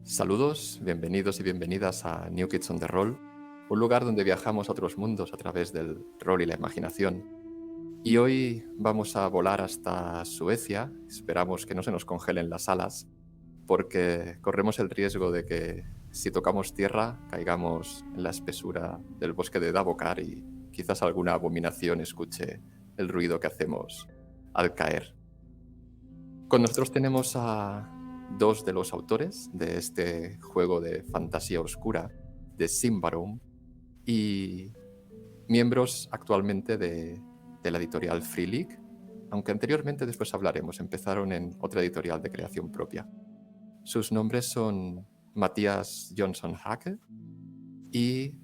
Saludos, bienvenidos y bienvenidas a New Kids on the Roll, un lugar donde viajamos a otros mundos a través del rol y la imaginación. Y hoy vamos a volar hasta Suecia, esperamos que no se nos congelen las alas, porque corremos el riesgo de que si tocamos tierra caigamos en la espesura del bosque de Davokar y quizás alguna abominación escuche el ruido que hacemos al caer. Con nosotros tenemos a dos de los autores de este juego de fantasía oscura, de Symbaroum, y miembros actualmente de la editorial Fria Ligan, aunque anteriormente después hablaremos, empezaron en otra editorial de creación propia. Sus nombres son Mattias Johnsson Haake y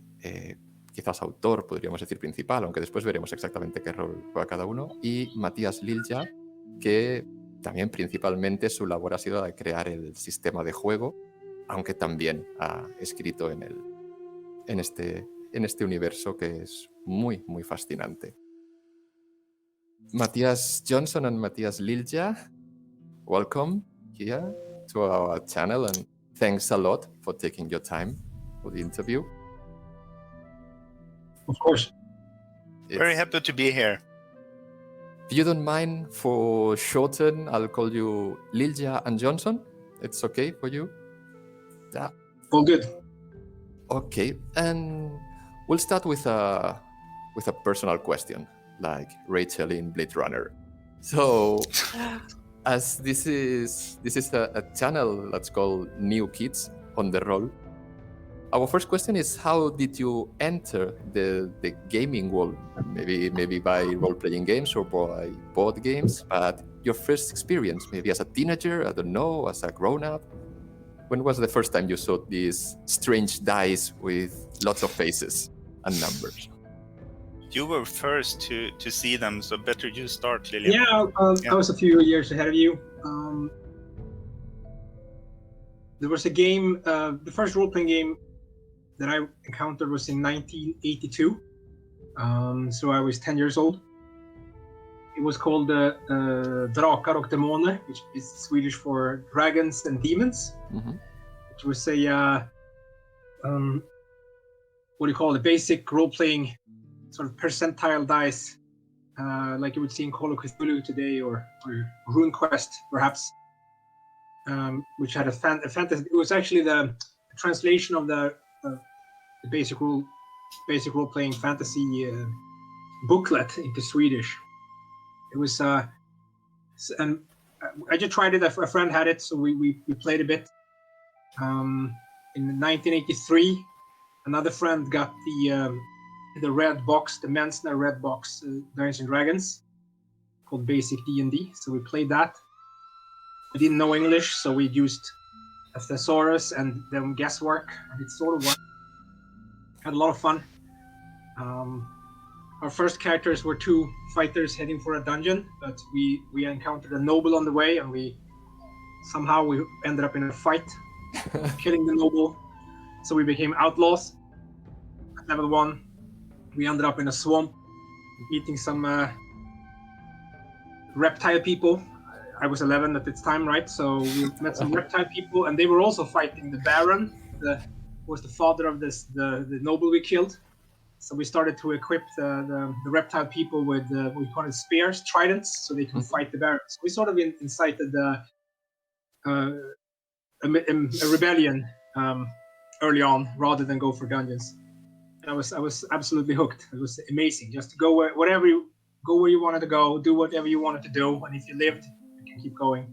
quizás autor, podríamos decir principal, aunque después veremos exactamente qué rol juega cada uno, y Mattias Lilja, que también principalmente su labor ha sido de crear el sistema de juego, aunque también ha escrito en este universo que es muy, muy fascinante. Mattias Johnsson and Mattias Lilja, welcome here to our channel and thanks a lot for taking your time for the interview. Of course. Very happy to be here. If you don't mind, for shorten, I'll call you Lilja and Johnsson. It's okay for you? Yeah. All good. Okay, and we'll start with a personal question, like Rachel in Blade Runner. So, as this is a channel that's called New Kids on the Roll, our first question is, how did you enter the gaming world? Maybe by role-playing games or by board games, but your first experience, maybe as a teenager, I don't know, as a grown-up. When was the first time you saw these strange dice with lots of faces and numbers? You were first to see them, so better you start, Lilja. Yeah, I was a few years ahead of you. There was a game, the first role-playing game that I encountered was in 1982. So I was 10 years old. It was called Drakar och Demoner, which is Swedish for dragons and demons. Mm-hmm. Which was a what do you call it? Basic role-playing sort of percentile dice, like you would see in Call of Cthulhu today, or RuneQuest, perhaps, which had a fantasy. It was actually the translation of the basic role-playing fantasy booklet into Swedish. It was and I just tried it. A friend had it, so we played a bit. In 1983, another friend got the red box, the Mensner red box, Dungeons and Dragons, called Basic D&D. So we played that. We didn't know English, so we used a thesaurus and then guesswork, and it sort of worked. Had a lot of fun. Our first characters were two fighters heading for a dungeon, but we encountered a noble on the way, and we ended up in a fight, killing the noble. So we became outlaws. At level 1, we ended up in a swamp, eating some reptile people. I was 11 at the time, right? So we met some reptile people, and they were also fighting the Baron, was the father of the noble we killed. So we started to equip the reptile people with we call it spears, tridents, so they can fight the Baron. So we sort of incited a rebellion early on, rather than go for dungeons. And I was absolutely hooked. It was amazing. Just to go where you wanted to go, do whatever you wanted to do, and if you lived, you can keep going.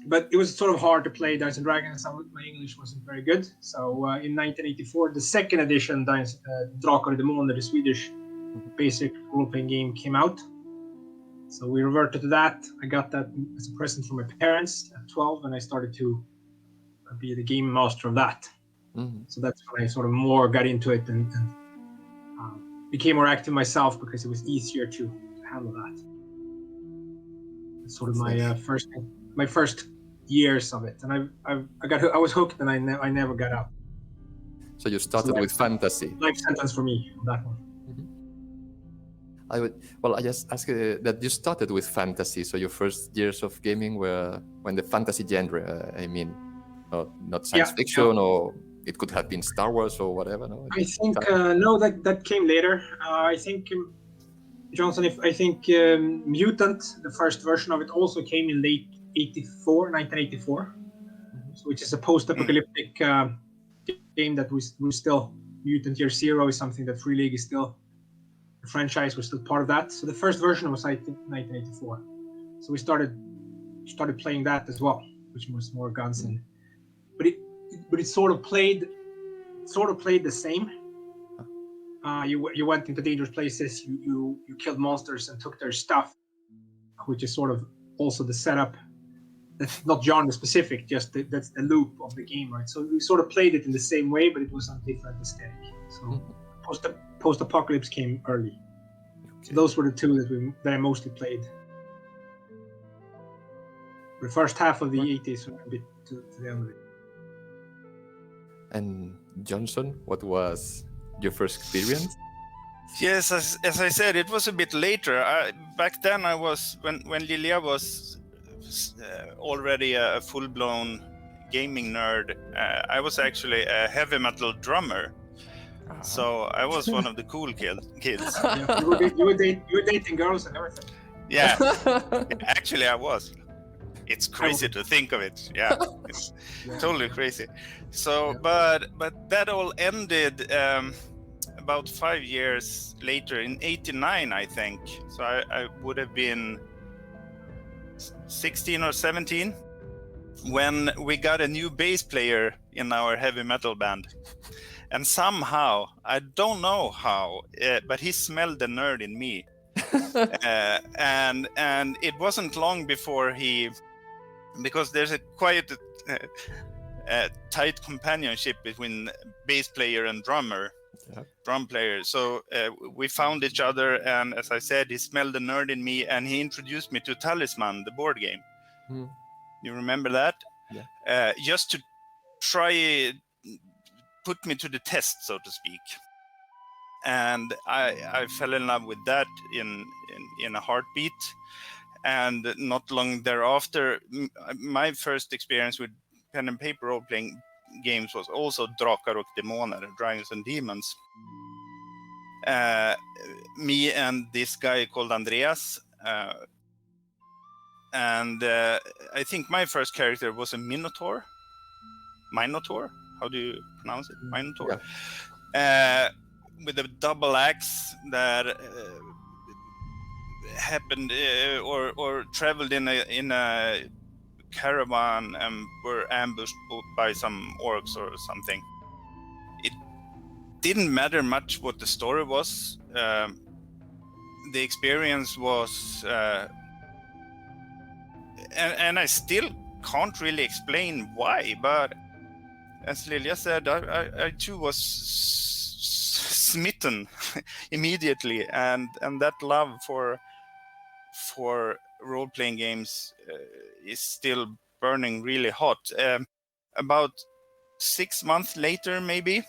But it was sort of hard to play Dungeons and Dragons. My English wasn't very good. So in 1984, the second edition, Drakar och Demoner, the Swedish basic role-playing game, came out. So we reverted to that. I got that as a present from my parents at 12, and I started to be the game master of that. Mm-hmm. So that's when I sort of more got into it and became more active myself, because it was easier to handle that. It's sort of my first years of it, and I was hooked, and I never got out. So you started with fantasy. Life sentence for me on that one. I just ask that you started with fantasy, so your first years of gaming were when the fantasy genre, I mean, not science fiction, or it could have been Star Wars or whatever. No, I think no, that came later. I think Johnson, Mutant, the first version of it, also came in late 1984, which is a post-apocalyptic game that we still, Mutant Year Zero is something that Free League is still, the franchise was still part of that. So the first version was, I think, 1984. So we started playing that as well, which was more guns and, but it sort of played the same. You went into dangerous places, you killed monsters and took their stuff, which is sort of also the setup. That's not genre specific, just that's the loop of the game, right? So we sort of played it in the same way, but it was on different aesthetic. So post-apocalypse came early. Okay. So those were the two that I mostly played. The first half of the 80s were a bit to the end of it. And Johnson, what was your first experience? Yes, as I said, it was a bit later. Back then, I was when Lilja was already a full-blown gaming nerd. I was actually a heavy metal drummer, so I was one of the cool kids. Yeah, you were dating girls and everything. Yeah, actually, I was. It's crazy to think of it. Yeah, it's totally crazy. So, but that all ended about 5 years later, in '89, I think. So I would have been 16 or 17 when we got a new bass player in our heavy metal band. And somehow, I don't know how, but he smelled the nerd in me. And it wasn't long before because there's a quite tight companionship between bass player and drum player. So we found each other, and as I said, he smelled the nerd in me, and he introduced me to Talisman, the board game. You remember that? Yeah. Just to try put me to the test, so to speak. And I fell in love with that in a heartbeat. And not long thereafter, my first experience with pen and paper role-playing games was also Drakar och Demoner, Dragons and Demons. Me and this guy called Andreas. And I think my first character was a Minotaur. How do you pronounce it? Minotaur. Yeah. With a double axe that happened or traveled in a caravan and were ambushed by some orcs or something. It didn't matter much what the story was. The experience was, and I still can't really explain why, but as Lilja said, I too was smitten immediately, and that love for role-playing games is still burning really hot. About 6 months later, maybe,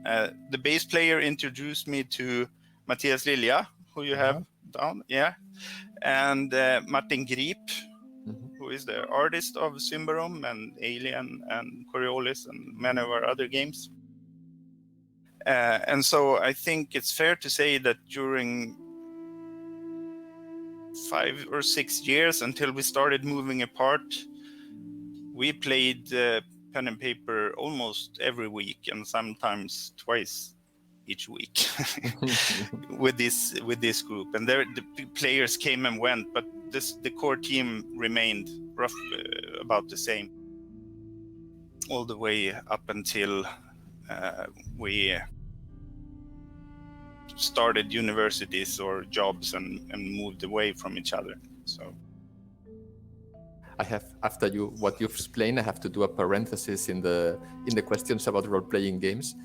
the bass player introduced me to Mattias Lilja, who you have down, and Martin Grip, who is the artist of Symbaroum and Alien and Coriolis and many of our other games. And so I think it's fair to say that during 5 or 6 years until we started moving apart, we played pen and paper almost every week, and sometimes twice each week with this group. And the players came and went, but the core team remained about the same all the way up until we started universities or jobs and moved away from each other. So after what you've explained, I have to do a parenthesis in the questions about role-playing games.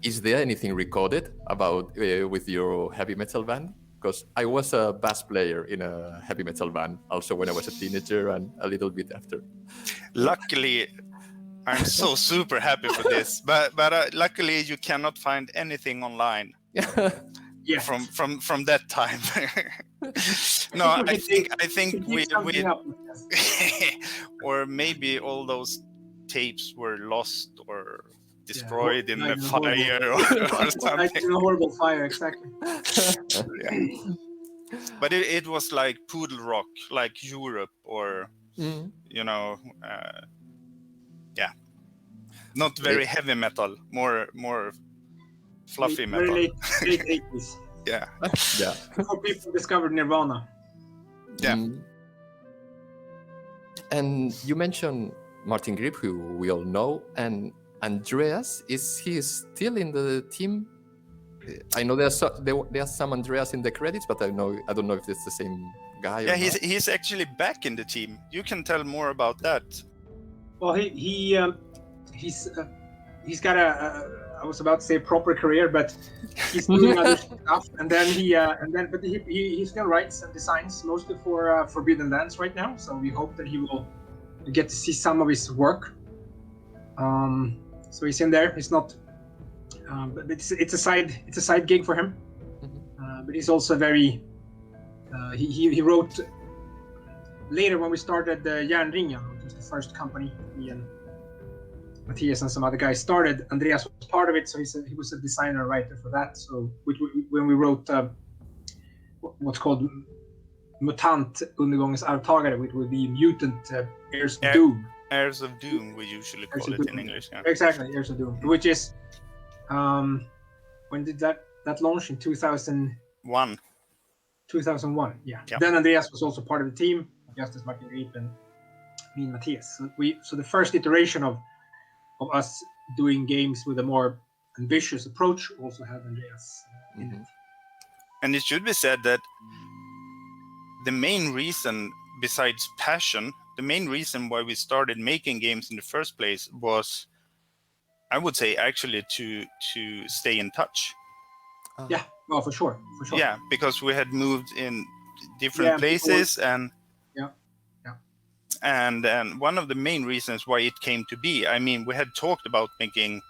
Is there anything recorded about with your heavy metal band? Because I was a bass player in a heavy metal band also when I was a teenager and a little bit after. Luckily, I'm so super happy for this, but luckily you cannot find anything online. Yes. from that time. No, I think we or maybe all those tapes were lost or destroyed in the fire or something. In a horrible fire, exactly. Yeah. But it was like poodle rock, like Europe, or you know, not very heavy metal, more fluffy metal. Very late 80s. Yeah. Yeah. Before people discovered Nirvana. Yeah. And you mentioned Martin Grip, who we all know, and Andreas. Is he still in the team? I know there's some Andreas in the credits, but I don't know if it's the same guy. Yeah, or not. he's actually back in the team. You can tell more about that. Well, he's got I was about to say proper career, but he's doing other stuff. And then but he still writes and designs mostly for Forbidden Lands right now. So we hope that he will get to see some of his work. So he's in there. It's not, but it's a side gig for him. But he's also very. He wrote later when we started Järnringen, which was the first company me and Mattias and some other guys started. Andreas was part of it, so he was a designer writer for that. So when we wrote what's called Mutant Undergångens Arvtagare, which would be Mutant Heirs of Doom. Heirs of Doom, we usually call it in English. Yeah. Exactly, Heirs of Doom, which is when did that launch? In 2001. 2001, yeah. Then Andreas was also part of the team, just as Martin Grip and me and Mattias. So the first iteration of us doing games with a more ambitious approach also had Andreas in it. And it should be said that the main reason, besides passion, the main reason why we started making games in the first place was, I would say, actually to stay in touch. Yeah, well, for sure. Yeah, because we had moved in different places and one of the main reasons why it came to be, I mean, we had talked about making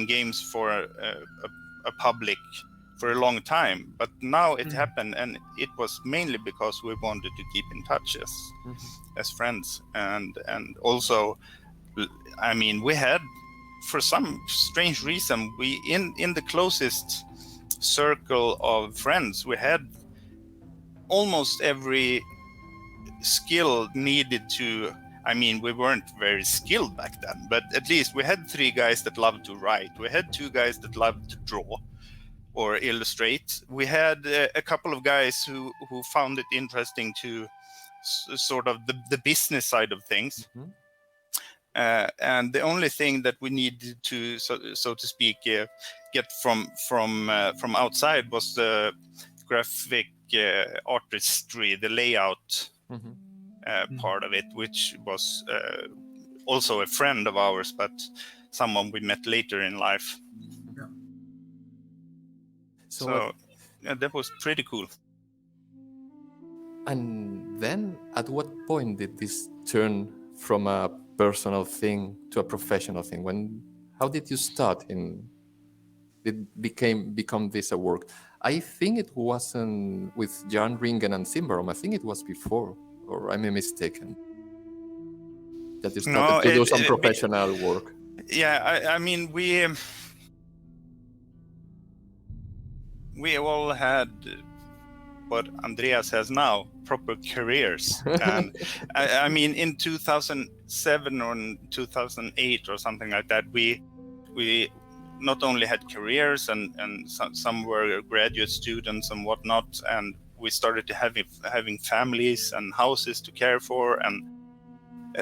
games for a public for a long time, but now it happened, and it was mainly because we wanted to keep in touch as friends, and also, I mean, we had, for some strange reason, we in the closest circle of friends, we had almost every skill needed to, I mean, we weren't very skilled back then, but at least we had 3 guys that loved to write, we had 2 guys that loved to draw or illustrate, we had a couple of guys who found it interesting to sort of the business side of things. And the only thing that we needed to, so to speak, get from outside was the graphic artistry, the layout part of it, which was also a friend of ours, but someone we met later in life. So that was pretty cool. And then, at what point did this turn from a personal thing to a professional thing? How did you start become this a work? I think it wasn't with Järnringen and Symbaroum. I think it was before, or am I mistaken? That you started to do some professional work. Yeah, I mean, we all had what Andreas has now, proper careers. And I mean, in 2007 or 2008 or something like that, we not only had careers and some were graduate students and whatnot, and we started to having families and houses to care for. And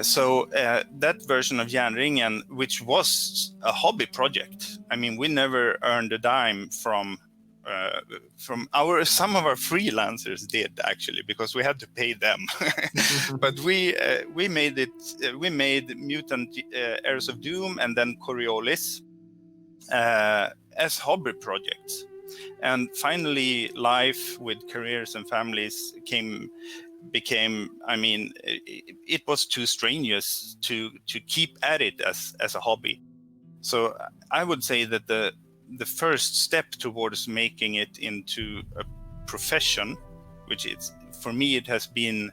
so that version of Järnringen, which was a hobby project, I mean, we never earned a dime from some of our freelancers did, actually, because we had to pay them. But we made Mutant Heirs of Doom and then Coriolis as hobby projects. And finally, life with careers and families became, I mean, it was too strenuous to keep at it as a hobby. So I would say that the first step towards making it into a profession, which is, for me, it has been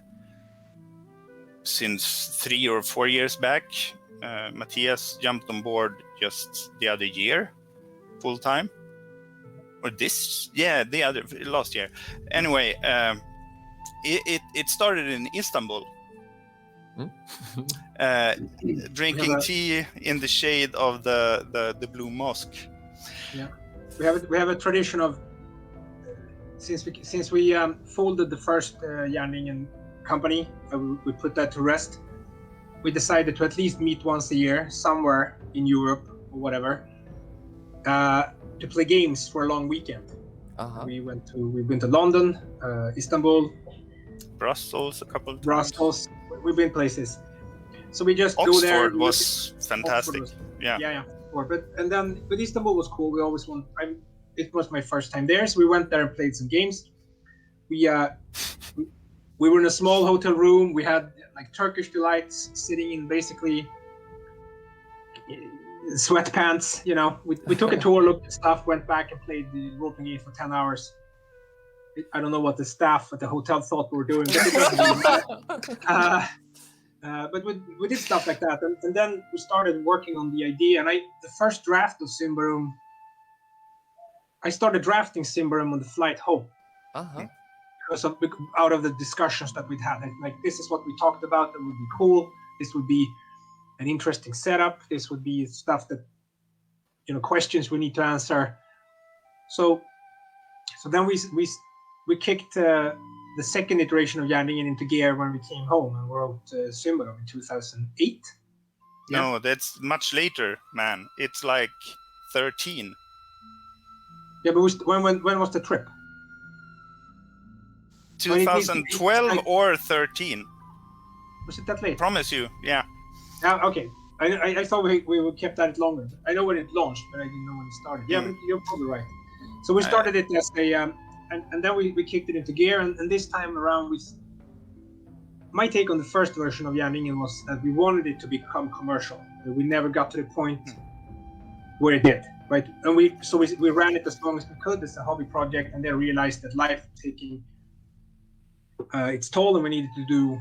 since 3 or 4 years back. Mattias jumped on board just the other year, full time, or last year. Anyway, it started in Istanbul. Drinking tea in the shade of the Blue Mosque. Yeah, we have a tradition of since we folded the first Järnringen company, we put that to rest. We decided to at least meet once a year somewhere in Europe or whatever to play games for a long weekend. We've been to London, Istanbul, Brussels a couple of times. Brussels. We've been places. So we just Oxford go there. Was fantastic. Yeah. And then with Istanbul was cool. It was my first time there, so we went there and played some games. We were in a small hotel room. We had like Turkish delights, sitting in basically sweatpants. You know, we took a tour, looked at stuff, went back and played the role-playing game for 10 hours. I don't know what the staff at the hotel thought we were doing, but it doesn't really matter. But we did stuff like that, and then we started working on the idea. And the first draft of Symbaroum, I started drafting Symbaroum on the flight home. Because out of the discussions that we'd had, like this is what we talked about that would be cool. This would be an interesting setup. This would be stuff that, questions we need to answer. So then we kicked the second iteration of Järnringen into gear when we came home and wrote Symbaroum in 2008. No, that's much later, man. It's like 13. Yeah, but when was the trip? 2012 or 13. Was it that late? Promise you, yeah. Okay. I thought we kept at it longer. I know when it launched, but I didn't know when it started. Yeah, but you're probably right. So we started it as a... And then we kicked it into gear, and this time around, my take on the first version of Järnringen was that we wanted it to become commercial. We never got to the point where it did, right? And we ran it as long as we could as a hobby project, and then realized that life was taking its toll, and we needed to do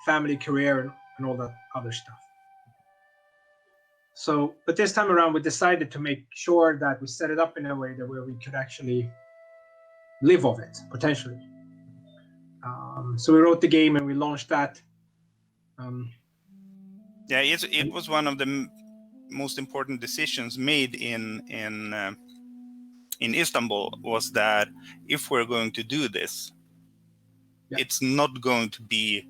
family, career, and all that other stuff. So, but this time around, we decided to make sure that we set it up in a way that where we could actually live of it potentially. So we wrote the game and we launched that. It was one of the most important decisions made in Istanbul, was that if we're going to do this, it's not going to be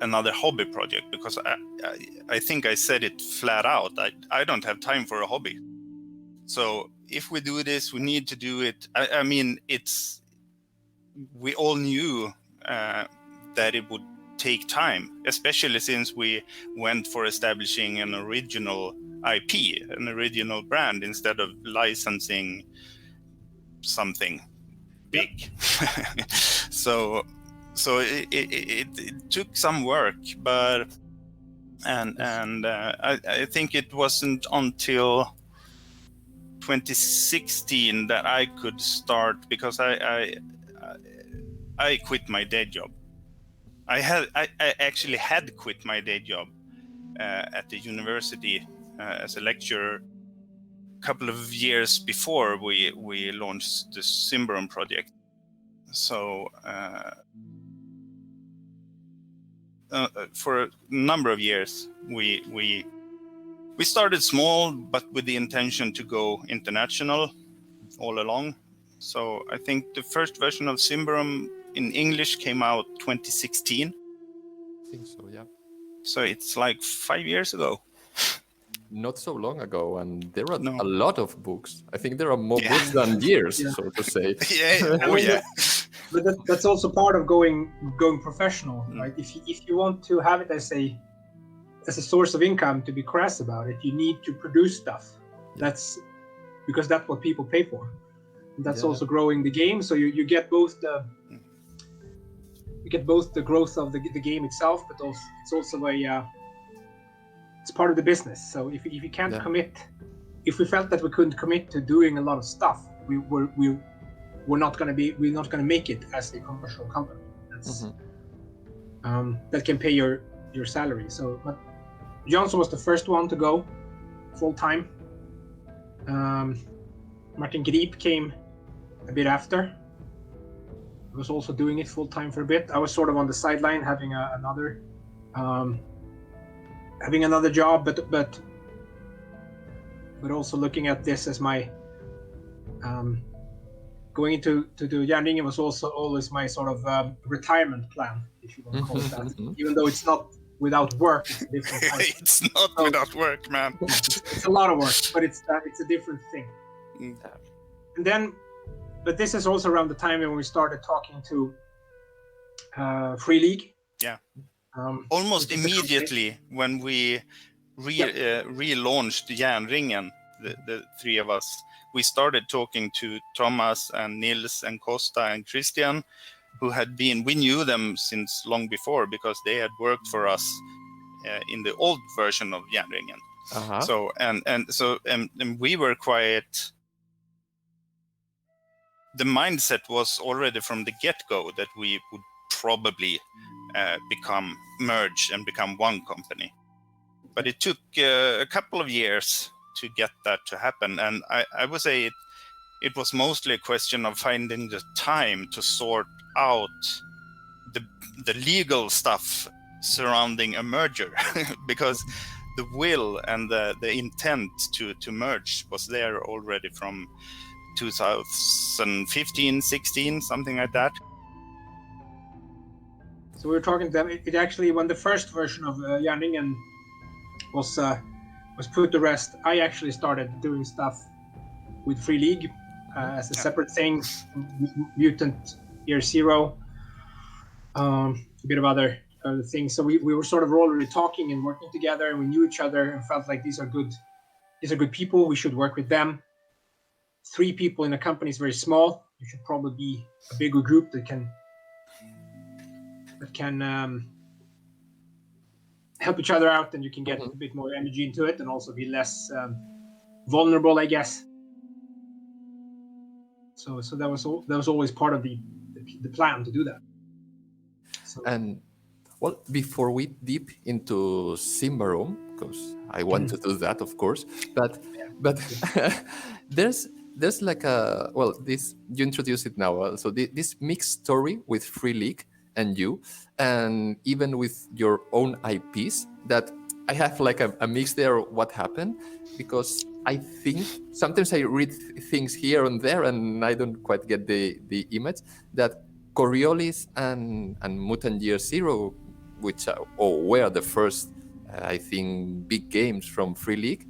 another hobby project, because I think I said it flat out. I don't have time for a hobby. So if we do this, we need to do it. I mean, we all knew that it would take time, especially since we went for establishing an original IP, an original brand, instead of licensing something big. So it took some work, but I think it wasn't until 2016 that I could start, because I quit my day job. I actually had quit my day job at the university as a lecturer a couple of years before we launched the Symbaroum project. So for a number of years we started small, but with the intention to go international all along. So I think the first version of Symbaroum in English came out 2016. I think so, yeah. So it's like 5 years ago. Not so long ago, and there are a lot of books. I think there are more books than years, so to say. But that's also part of going professional, right? If you want to have it as a source of income, to be crass about it, you need to produce stuff. That's because that's what people pay for. And that's also growing the game. So you get both the growth of the game itself, but also it's also it's part of the business. So if you can't commit if we felt that we couldn't commit to doing a lot of stuff, we're not going to make it as a commercial company. That's that can pay your salary. So, but Johnsson was the first one to go full time. Martin Grip came a bit after. I was also doing it full time for a bit. I was sort of on the sideline, having another job, but also looking at this as my going to do Järnringen was also always my sort of retirement plan, if you want to call it that. Even though it's not without work, it's a different type. It's not without work, man. It's a lot of work, but it's a different thing. And then, but this is also around the time when we started talking to Fria Ligan. Yeah. Almost immediately when we relaunched Järnringen, the three of us, we started talking to Thomas and Nils and Costa and Christian, who we knew them since long before because they had worked for us in the old version of Järnringen. So and we were quite. The mindset was already from the get-go that we would probably merge and become one company. But it took a couple of years to get that to happen. And I would say it was mostly a question of finding the time to sort out the legal stuff surrounding a merger because the will and the intent to merge was there already from 2015, 16, something like that. So we were talking to them. It actually, when the first version of Järnringen was put to rest, I actually started doing stuff with Fria Ligan as a separate thing, Mutant Year Zero, a bit of other things. So we were sort of already talking and working together, and we knew each other and felt like these are good people. We should work with them. 3 people in a company is very small. You should probably be a bigger group that can help each other out, and you can get a bit more energy into it and also be less vulnerable, I guess. So that was always part of the plan to do that. So. And well, before we deep into Symbaroum, because I want to do that, of course, but there's like this, you introduce it now. So this mixed story with Fria Ligan and you, and even with your own IPs, that I have like a mix there of what happened, because I think sometimes I read things here and there and I don't quite get the image that Coriolis and Mutant Year Zero, which were the first, I think, big games from Fria Ligan,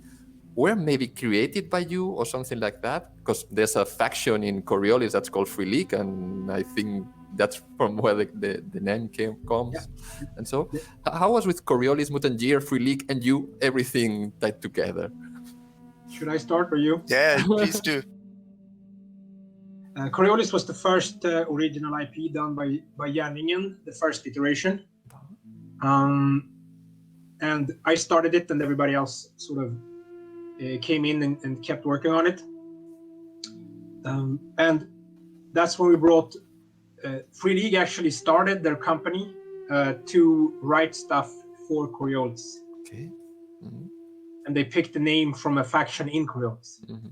were maybe created by you or something like that, because there's a faction in Coriolis that's called Fria Ligan, and I think that's from where the name comes. Yeah. And so, how was with Coriolis, Mutant Year, Fria Ligan, and you, everything tied together? Should I start or you? Yeah, please do. Coriolis was the first original IP done by Järnringen, the first iteration. And I started it, and everybody else sort of came in and kept working on it. And that's when we brought Fria Ligan actually started their company to write stuff for Coriolis. Okay. Mm-hmm. And they picked the name from a faction in Coriolis. Mm-hmm.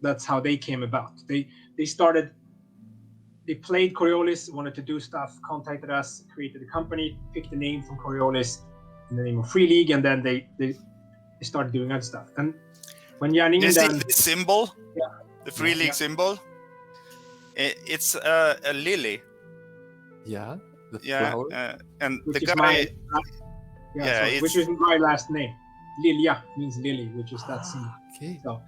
That's how they came about. They played Coriolis, wanted to do stuff, contacted us, created a company, picked the name from Coriolis, in the name of Fria Ligan, and then they started doing other stuff. And when Järnringen the symbol, the Fria Ligan symbol, it's a lily. Yeah, the flower. And the guy. Which is my last name. Lilja means lily, which is that symbol. Okay. So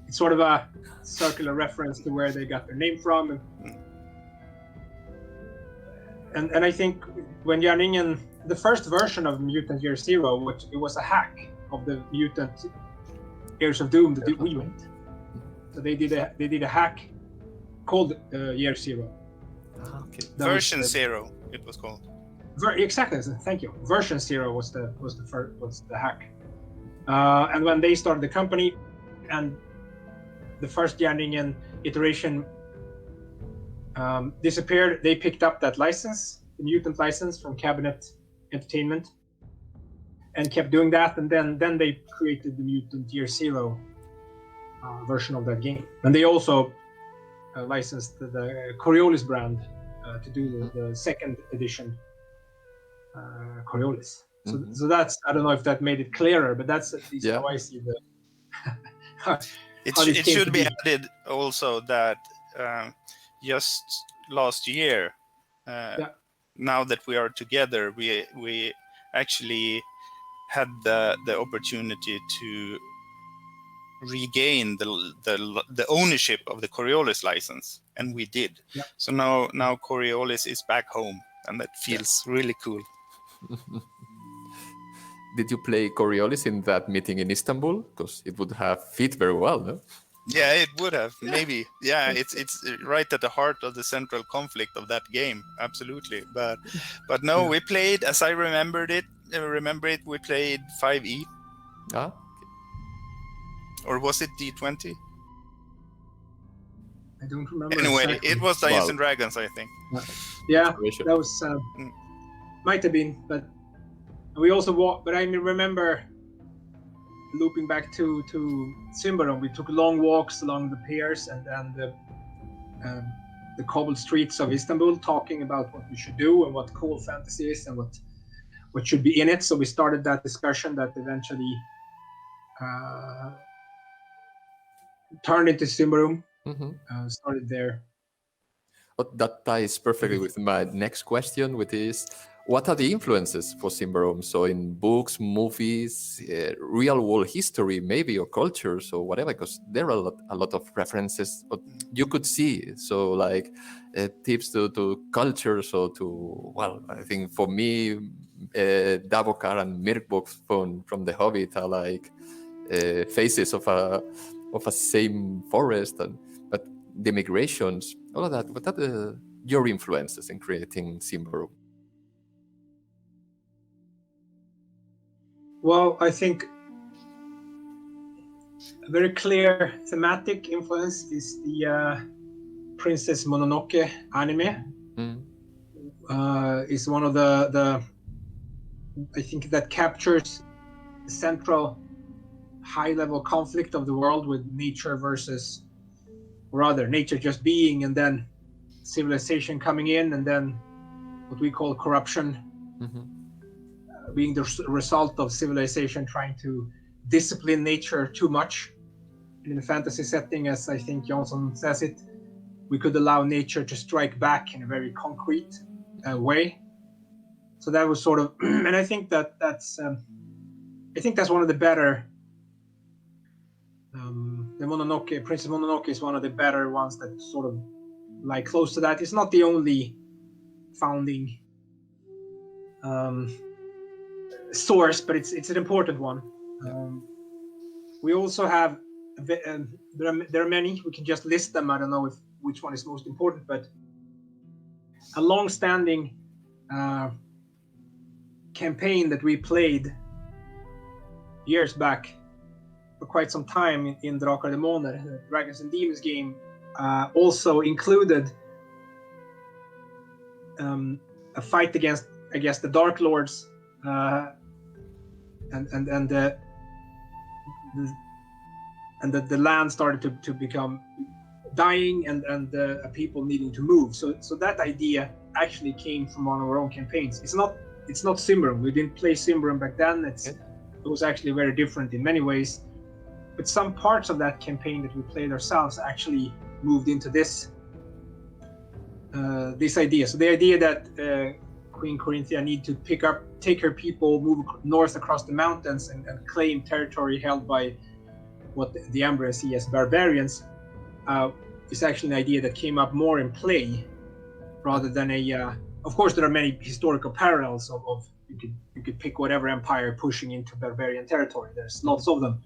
it's sort of a circular reference to where they got their name from. And I think when Järnringen, the first version of Mutant Year Zero, which it was a hack of the Mutant Years of Doom that we made. So they did a hack called Year Zero. Okay. Version Zero, it was called. Exactly. Thank you. Version Zero was the hack. And when they started the company, and the first Järnringen iteration disappeared. They picked up that license, the mutant license from Cabinet Entertainment, and kept doing that. And then they created the Mutant Year Zero version of that game. And they also licensed the Coriolis brand to do the second edition Coriolis. So that's, I don't know if that made it clearer, but that's at least how I see the. It should be added also that just last year, now that we are together, we actually had the opportunity to regain the ownership of the Coriolis license, and we did. So now Coriolis is back home, and that feels really cool. Did you play Coriolis in that meeting in Istanbul? Because it would have fit very well, no? Yeah, it would have, maybe. Yeah, it's right at the heart of the central conflict of that game, absolutely. But no, we played, as I remember it, we played 5e. Ah. Or was it D20? I don't remember. Anyway, exactly. It was Dungeons and Dragons, I think. Yeah, that was might have been, but we also walked. But I remember looping back to Symbaroum. We took long walks along the piers and the cobbled streets of Istanbul, talking about what we should do and what cool fantasy is and what should be in it. So we started that discussion that eventually turned into Symbaroum. Started there. But that ties perfectly with my next question, which is, what are the influences for Symbaroum? So in books, movies, real world history, maybe, or cultures, or whatever, because there are a lot of references you could see. So like tips to cultures, or to, well, I think for me, Davokar and Mirkbok from The Hobbit are like faces of a same forest, but the migrations, all of that. What are your influences in creating Symbaroum? Well, I think a very clear thematic influence is the Princess Mononoke anime. Is one of the I think that captures the central high-level conflict of the world with nature versus, or rather, nature just being, and then civilization coming in, and then what we call corruption. Being the result of civilization trying to discipline nature too much. In a fantasy setting, as I think Johnsson says it, we could allow nature to strike back in a very concrete way. So that was sort of, and I think that's one of the better. The Mononoke, Princess Mononoke, is one of the better ones that sort of lie close to that. It's not the only founding source, but it's an important one. We also have there are many. We can just list them. I don't know which one is most important, but a long-standing campaign that we played years back for quite some time in Drakar och Demoner, the Dragons and Demons game, also included a fight against, I guess, the Dark Lords. And the land started to become dying, and people needing to move. So that idea actually came from one of our own campaigns. It's not Symbaroum. We didn't play Symbaroum back then. It was actually very different in many ways. But some parts of that campaign that we played ourselves actually moved into this idea. So the idea that Queen Corinthia need to take her people, move north across the mountains, and claim territory held by what the Ambrane see as barbarians, is actually an idea that came up more in play rather than of course, there are many historical parallels of you could pick whatever empire pushing into barbarian territory. There's lots of them,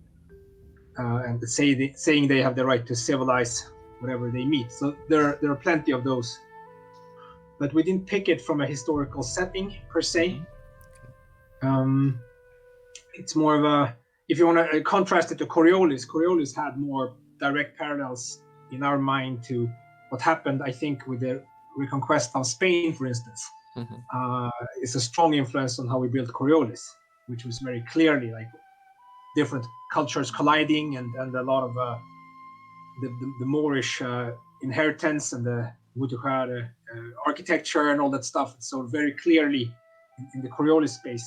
and saying they have the right to civilize whatever they meet. So there are plenty of those. But we didn't pick it from a historical setting per se. It's more of if you want to contrast it to Coriolis had more direct parallels in our mind to what happened, I think, with the reconquest of Spain, for instance. It's a strong influence on how we built Coriolis, which was very clearly like different cultures colliding and a lot of the Moorish inheritance and the multipremiada architecture and all that stuff. So very clearly in the Coriolis space.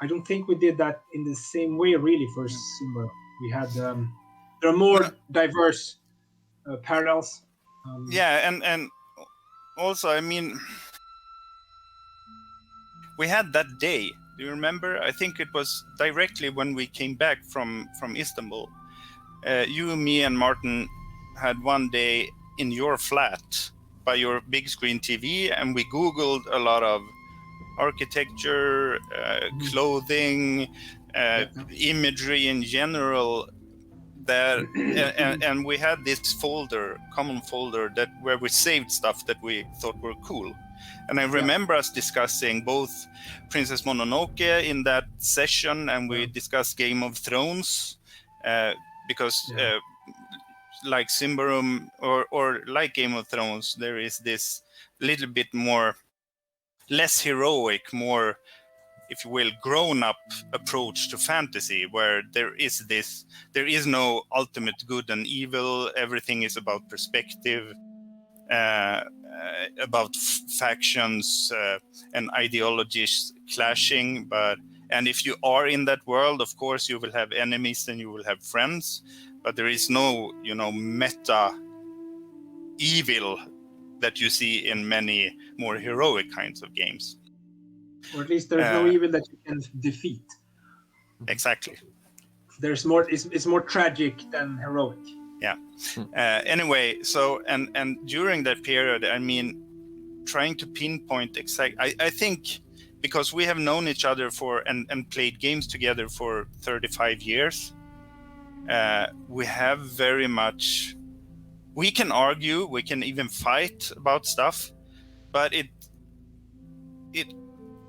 I don't think we did that in the same way really for Symbaroum. We had there are more diverse parallels. And also, I mean, we had that day. Do you remember? I think it was directly when we came back from Istanbul. You, me, and Martin had one day in your flat by your big screen TV, and we Googled a lot of architecture, clothing, imagery in general. And we had this common folder where we saved stuff that we thought were cool. And I remember us discussing both Princess Mononoke in that session, and we discussed Game of Thrones because like Symbaroum or like Game of Thrones, there is this little bit more less heroic, more, if you will, grown-up approach to fantasy, where there is no ultimate good and evil. Everything is about perspective, about factions and ideologies clashing. And if you are in that world, of course, you will have enemies and you will have friends. But there is no, meta evil that you see in many more heroic kinds of games. Or at least there's no evil that you can defeat. Exactly. There's more. It's more tragic than heroic. Yeah. Anyway, so and during that period, I mean, trying to pinpoint I think because we have known each other and played games together for 35 years, we have very much. We can argue, we can even fight about stuff, but it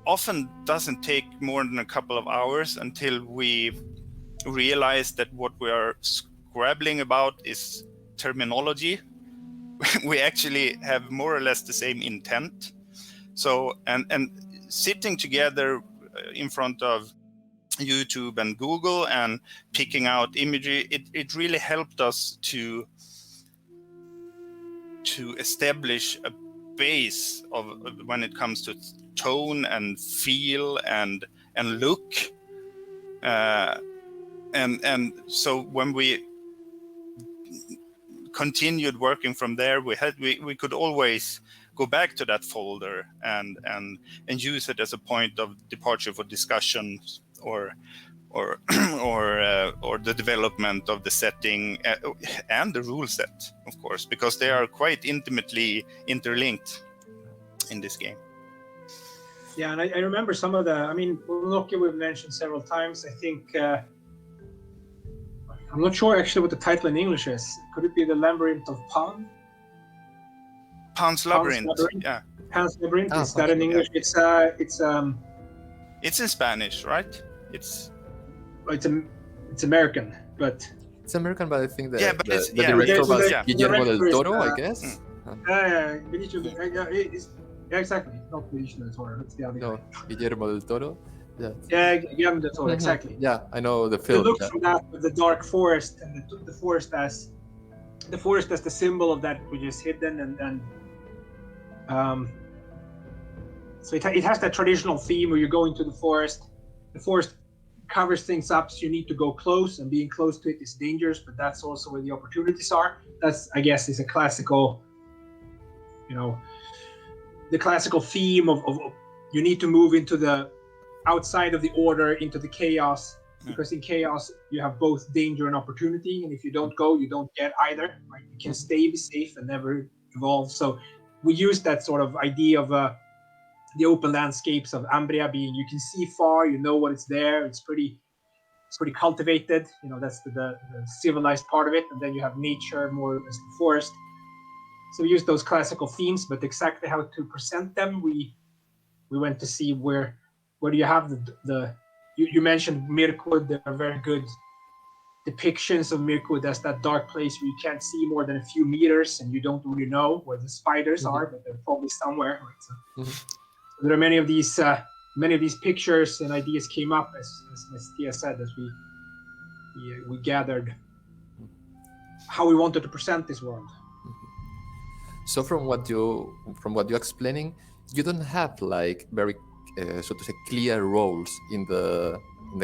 often doesn't take more than a couple of hours until we realize that what we are scrabbling about is terminology. We actually have more or less the same intent. So, and sitting together in front of YouTube and Google and picking out imagery, it really helped us to establish a base of when it comes to tone and feel and look, and so when we continued working from there, we could always go back to that folder and use it as a point of departure for discussions or the development of the setting and the rule set, of course, because they are quite intimately interlinked in this game. Yeah, and I remember some of Mononoke we've mentioned several times. I think I'm not sure actually what the title in English is. Could it be The Labyrinth of Pan? Pan's Labyrinth. Yeah. Pan's Labyrinth. Is that in English? Yeah. It's in Spanish, right? It's American, but it's American. But I think the director was Guillermo del Toro, I guess. Exactly. Not Benicio del Toro. That's the other guy. Guillermo del Toro. Yeah, Guillermo del Toro. Exactly. Yeah, I know the film. It looks from that with the dark forest and the forest as the symbol of that which is hidden and so it has that traditional theme where you go into the forest. The forest covers things up, so you need to go close, and being close to it is dangerous, but that's also where the opportunities are. That's, I guess, is a classical, the classical theme of you need to move into the outside of the order, into the chaos, because in chaos you have both danger and opportunity, and if you don't go, you don't get either. Right? You can stay safe and never evolve. So we use that sort of idea of the open landscapes of Ambria being, you can see far, you know what it's there, it's pretty cultivated, that's the civilized part of it, and then you have nature more as the forest. So we use those classical themes, but exactly how to present them, we went to see where do you have you mentioned Mirkwood. There are very good depictions of Mirkwood as that dark place where you can't see more than a few meters and you don't really know where the spiders are, but they're probably somewhere. Right? So there are many of these pictures and ideas came up as Mattias said, as we gathered how we wanted to present this world. So from what you're explaining, you don't have like very so to say clear roles in the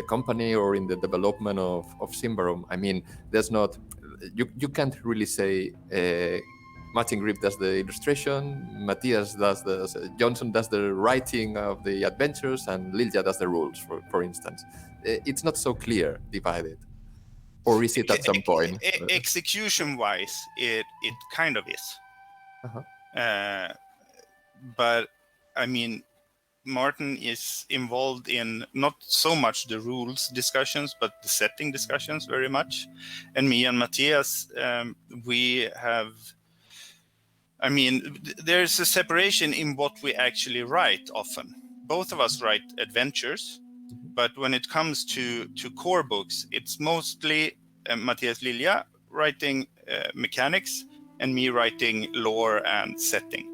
company or in the development of Symbaroum. I mean, there's not, you can't really say Martin Grip does the illustration, Mattias Johnsson does the writing of the adventures, and Lilja does the rules, for instance. It's not so clear divided. Or is it at some point? Execution-wise, it kind of is. Uh-huh. But I mean, Martin is involved in not so much the rules discussions, but the setting discussions very much. And me and Mattias, we have, I mean, there's a separation in what we actually write often. Both of us write adventures, but when it comes to core books, it's mostly Mattias Lilja writing mechanics and me writing lore and setting.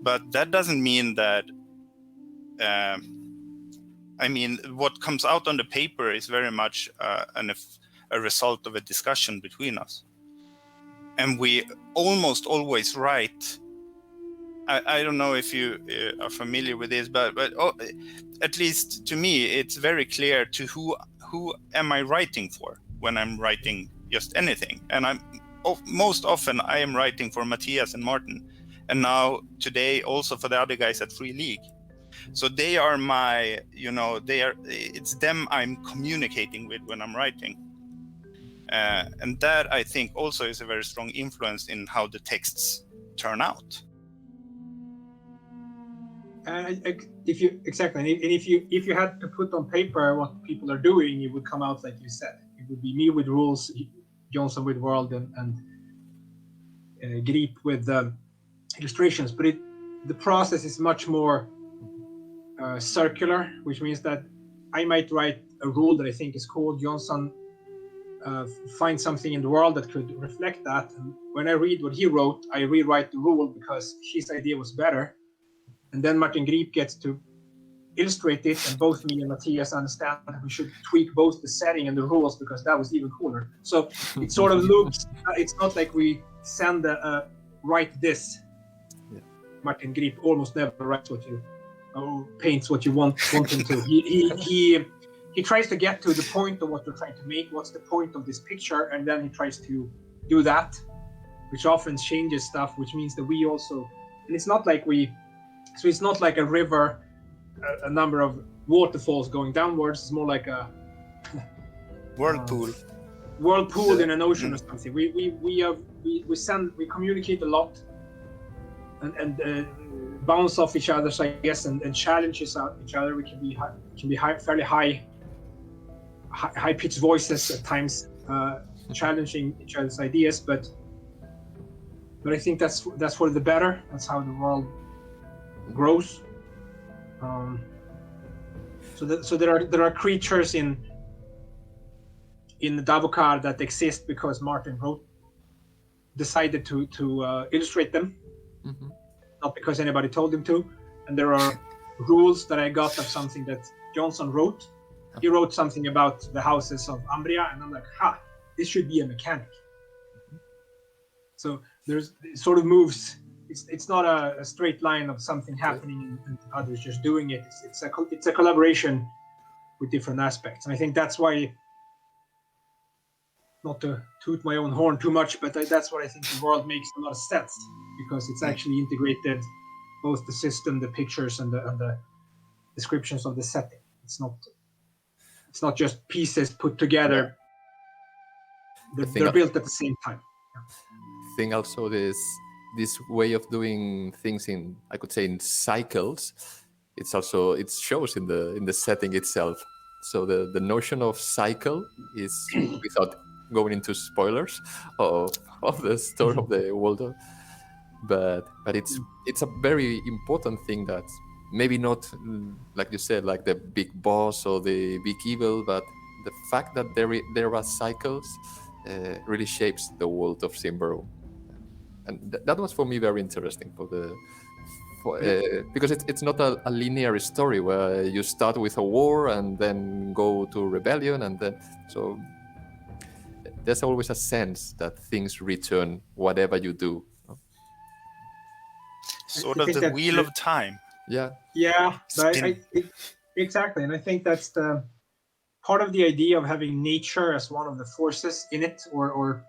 But that doesn't mean that I mean, what comes out on the paper is very much a result of a discussion between us. And we almost always write, I don't know if you are familiar with this, but at least to me, it's very clear to who am I writing for when I'm writing just anything. And most often I am writing for Mattias and Martin. And now today also for the other guys at Fria Ligan. So they are my, it's them I'm communicating with when I'm writing. And that I think also is a very strong influence in how the texts turn out. If you had to put on paper what people are doing, it would come out like you said. It would be me with rules, Johnsson with world, and Grip with illustrations. But the process is much more circular, which means that I might write a rule that I think is cool. Johnsson finds something in the world that could reflect that. And when I read what he wrote, I rewrite the rule because his idea was better. And then Martin Grip gets to illustrate it, and both me and Mattias understand that we should tweak both the setting and the rules because that was even cooler. So it sort of loops. It's not like we send write this. Yeah. Martin Grip almost never writes what you paints what you want him to. He tries to get to the point of what you're trying to make. What's the point of this picture? And then he tries to do that, which often changes stuff. Which means that we also, and it's not like it's not like a river, a number of waterfalls going downwards. It's more like a whirlpool in an ocean or something. We communicate a lot and bounce off each other, so I guess, and challenges each other. We can be fairly high pitched voices at times, challenging each other's ideas. But I think that's for the better. That's how the world grows. So there are creatures in the Davokar that exist because Martin decided to illustrate them, not because anybody told him to. And there are rules that I got of something that Johnsson wrote. He wrote something about the houses of Umbria, and I'm like, this should be a mechanic. So it sort of moves. It's not a straight line of something happening and others just doing it. It's a collaboration with different aspects, and I think that's why. Not to toot my own horn too much, but that's what I think the world makes a lot of sense, because it's actually integrated, both the system, the pictures, and the descriptions of the setting. It's not just pieces put together. They're built at the same time. I think also this way of doing things in cycles. It shows in the setting itself. So the notion of cycle is, without going into spoilers of the story of the world, but it's a very important thing that maybe not, like you said, like the big boss or the big evil, but the fact that there are cycles really shapes the world of Symbaroum. And that was for me very interesting because it's not a linear story where you start with a war and then go to rebellion, and then so there's always a sense that things return whatever you do. Sort of the wheel of time. Yeah. Yeah, exactly. And I think that's the part of the idea of having nature as one of the forces in it, or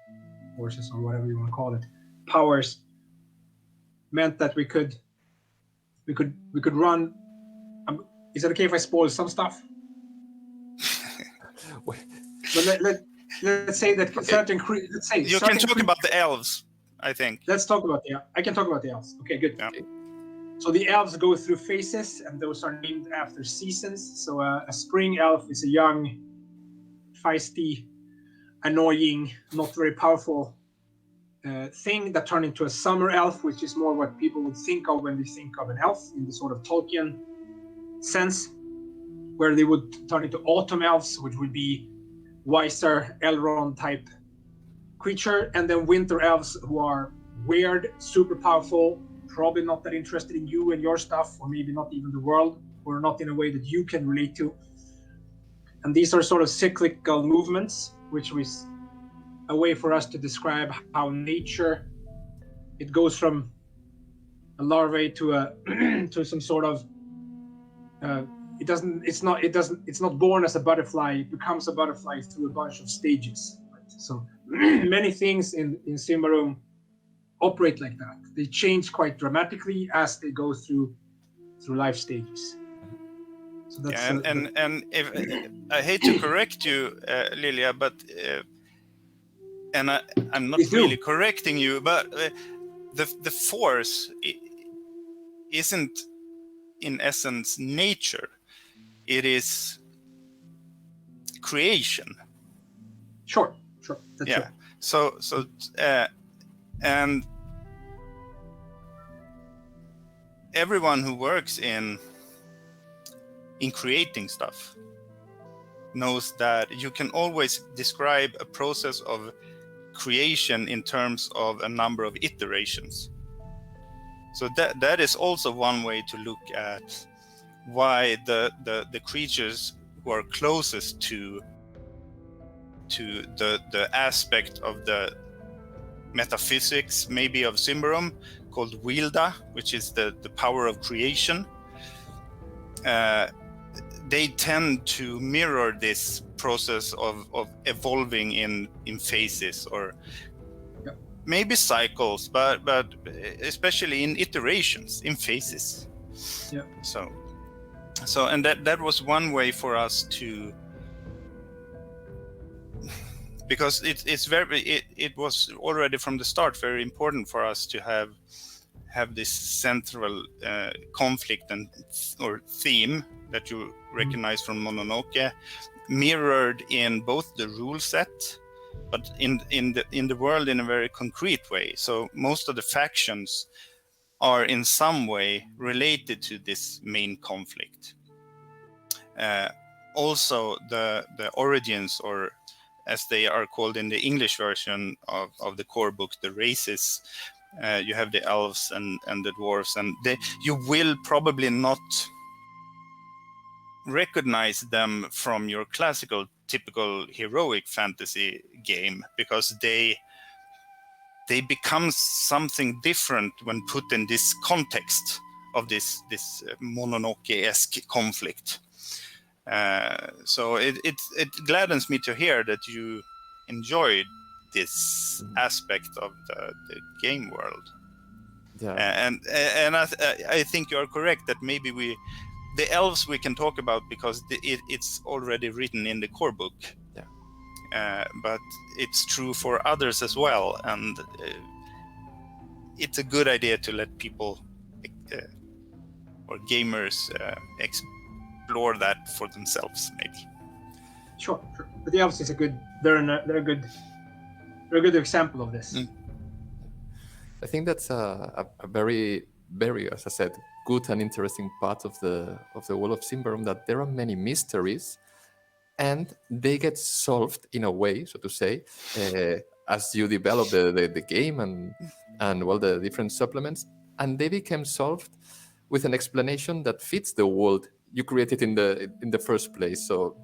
forces, or whatever you want to call it, powers, meant that we could run. Is it okay if I spoil some stuff? But let's say that certain. Let's say you can talk about the elves. I think. Let's talk about I can talk about the elves. Okay, good. Yeah. So the elves go through phases, and those are named after seasons. So a spring elf is a young, feisty, annoying, not very powerful thing that turned into a summer elf, which is more what people would think of when they think of an elf in the sort of Tolkien sense, where they would turn into autumn elves, which would be wiser Elrond type creature, and then winter elves, who are weird, super powerful, probably not that interested in you and your stuff, or maybe not even the world, or not in a way that you can relate to. And these are sort of cyclical movements, which was a way for us to describe how nature, it goes from a larvae to a to some sort of it's not born as a butterfly, it becomes a butterfly through a bunch of stages, right? So many things in Symbaroum operate like that. They change quite dramatically as they go through life stages. So that's and if I hate to correct you, Lilja, but I'm not really correcting you, but the force isn't in essence nature. It is creation. Sure. That's yeah. True. So and everyone who works in creating stuff knows that you can always describe a process of creation in terms of a number of iterations. So that is also one way to look at why the creatures who are closest to the aspect of the metaphysics, maybe of Symbaroum, called Wilda, which is the power of creation. They tend to mirror this process of evolving in phases, or maybe cycles, but especially in iterations, in phases. Yeah. So and that was one way for us to, because it was already from the start very important for us to have this central conflict or theme that you recognize from Mononoke, mirrored in both the rule set, but in the world in a very concrete way. So most of the factions are in some way related to this main conflict. Also, the origins, or as they are called in the English version of the core book, the races. You have the elves and the dwarves, and you will probably not recognize them from your classical, typical heroic fantasy game, because they become something different when put in this context of this Mononoke-esque conflict. So it gladdens me to hear that you enjoyed this aspect of the game world. Yeah. And I think you are correct that maybe the elves we can talk about because it's already written in the core book. Yeah. But it's true for others as well, and it's a good idea to let people or gamers explore that for themselves, maybe. Sure. But the elves is they're a good example of this. I think that's a very, very, as I said, good and interesting part of the world of Symbaroum, that there are many mysteries, and they get solved in a way, so to say, as you develop the game and well, the different supplements, and they become solved with an explanation that fits the world you created in the first place. So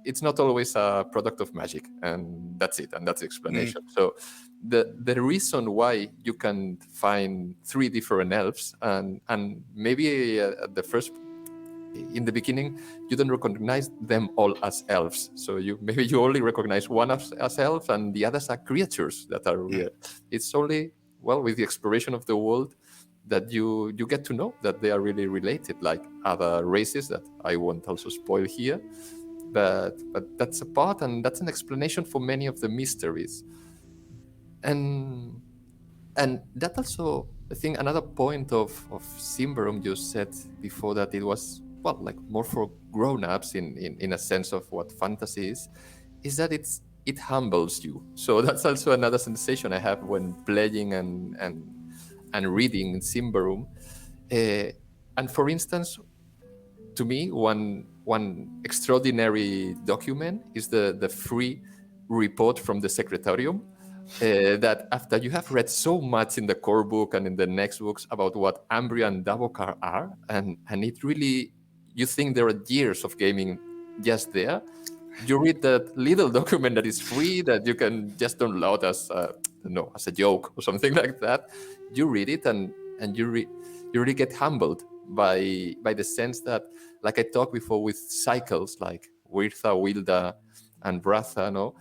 it's not always a product of magic, and that's it, and that's the explanation. So the reason why you can find 3 different elves, and maybe at the first, in the beginning, you don't recognize them all as elves. So you only recognize one as elf, and the others are creatures that are real. It's only, well, with the exploration of the world that you get to know that they are really related, like other races that I won't also spoil here. But that's a part, and that's an explanation for many of the mysteries. And that also, I think, another point of Symbaroum, you said before that it was, well, like more for grown-ups in a sense of what fantasy is that it humbles you. So that's also another sensation I have when playing and reading Symbaroum. And for instance, to me, one extraordinary document is the free report from the Secretarium. That after you have read so much in the core book and in the next books about what Ambria and Davokar are, and it really, you think there are years of gaming just there, you read that little document that is free, that you can just download as as a joke or something like that. You read it, and you really get humbled by the sense that, like I talked before with cycles like Wirtha, Wilda, and Bratha, no,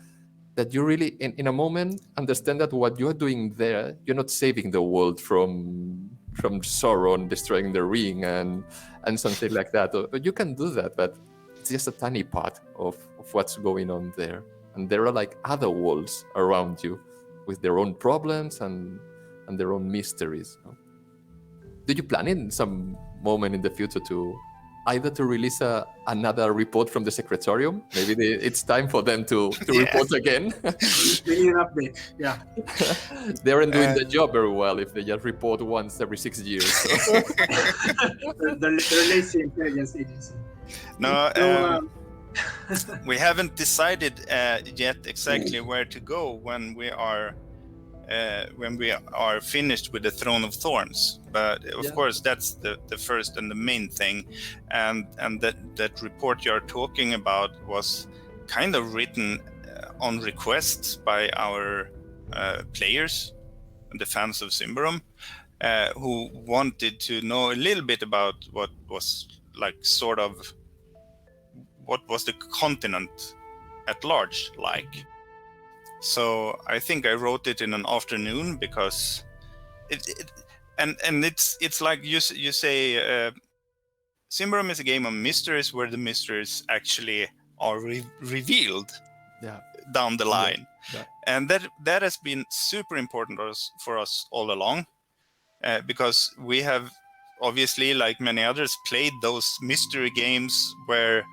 that you really, in a moment, understand that what you are doing there, you're not saving the world from Sauron destroying the ring and something like that. But you can do that, but it's just a tiny part of what's going on there. And there are like other worlds around you with their own problems and their own mysteries. No? Did you plan in some moment in the future to either to release another report from the Secretarium? Maybe it's time for them to report again. We need an update. Yeah. They aren't doing the job very well if they just report once every 6 years. So. they're lazy intelligence agency. No, So, we haven't decided yet exactly where to go when we are finished with the Throne of Thorns. But of course, that's the first and the main thing. And that report you're talking about was kind of written on request by our players and the fans of Symbaroum, who wanted to know a little bit about what was like sort of what was the continent at large like. So I think I wrote it in an afternoon because it's like you say, Symbaroum is a game of mysteries where the mysteries actually are revealed down the line. Yeah. And that has been super important for us all along, because we have obviously, like many others, played those mystery games where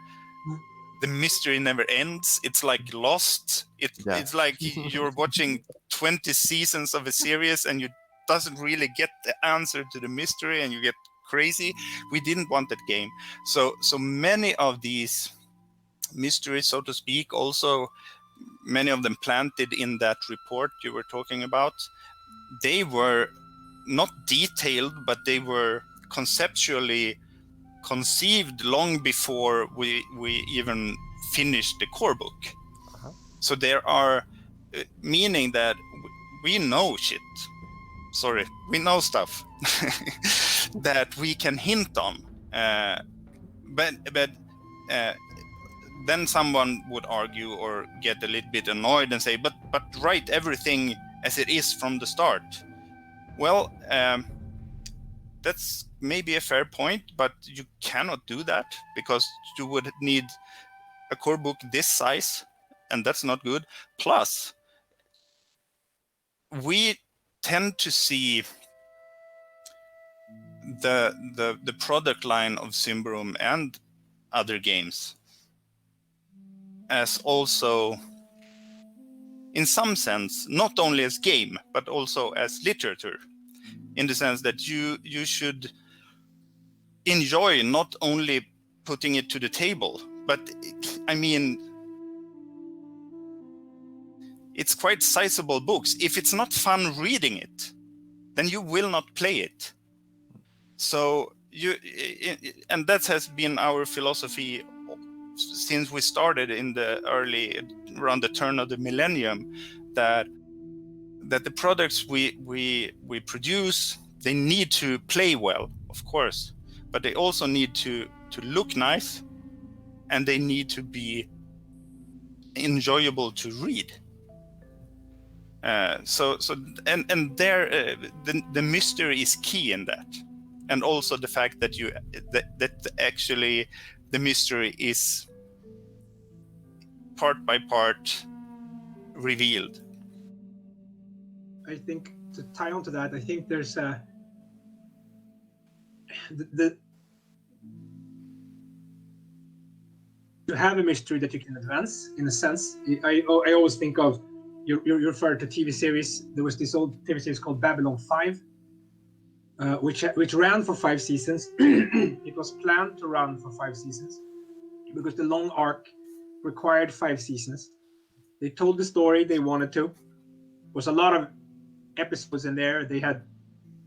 the mystery never ends. It's like Lost. It's like you're watching 20 seasons of a series and you doesn't really get the answer to the mystery and you get crazy. We didn't want that game. So many of these mysteries, so to speak, also many of them planted in that report you were talking about, they were not detailed, but they were conceptually conceived long before we even finished the core book. So there are meaning that we know shit. Sorry, we know stuff that we can hint on. But then someone would argue or get a little bit annoyed and say, but write everything as it is from the start. Well, that's maybe a fair point, but you cannot do that because you would need a core book this size, and that's not good. Plus, we tend to see the product line of Symbaroum and other games as also, in some sense, not only as game, but also as literature, in the sense that you should enjoy not only putting it to the table, but I mean, it's quite sizable books. If it's not fun reading it, then you will not play it. So and that has been our philosophy since we started in the around the turn of the millennium, that the products we produce, they need to play well, of course, but they also need to look nice, and they need to be enjoyable to read. And there the mystery is key in that, and also the fact that that actually the mystery is part by part revealed. I think to tie on to that, I think there's to have a mystery that you can advance, in a sense. I always think of, you refer to TV series. There was this old TV series called Babylon 5, which ran for 5 seasons. It was planned to run for 5 seasons because the long arc required 5 seasons. They told the story they wanted to. There was a lot of episodes in there. They had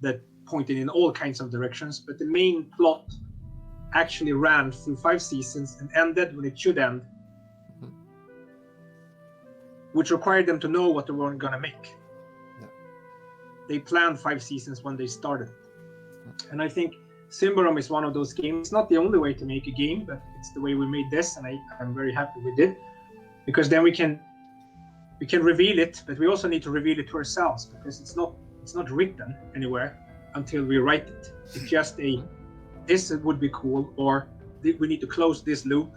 that pointed in all kinds of directions, but the main plot actually ran through 5 seasons and ended when it should end, which required them to know what they were going to make. Yeah. They planned 5 seasons when they started. And I think Symbaroum is one of those games. It's not the only way to make a game, but it's the way we made this, and I'm very happy we did, because then we can reveal it, but we also need to reveal it to ourselves, because it's not written anywhere until we write it. It's just this would be cool, or we need to close this loop.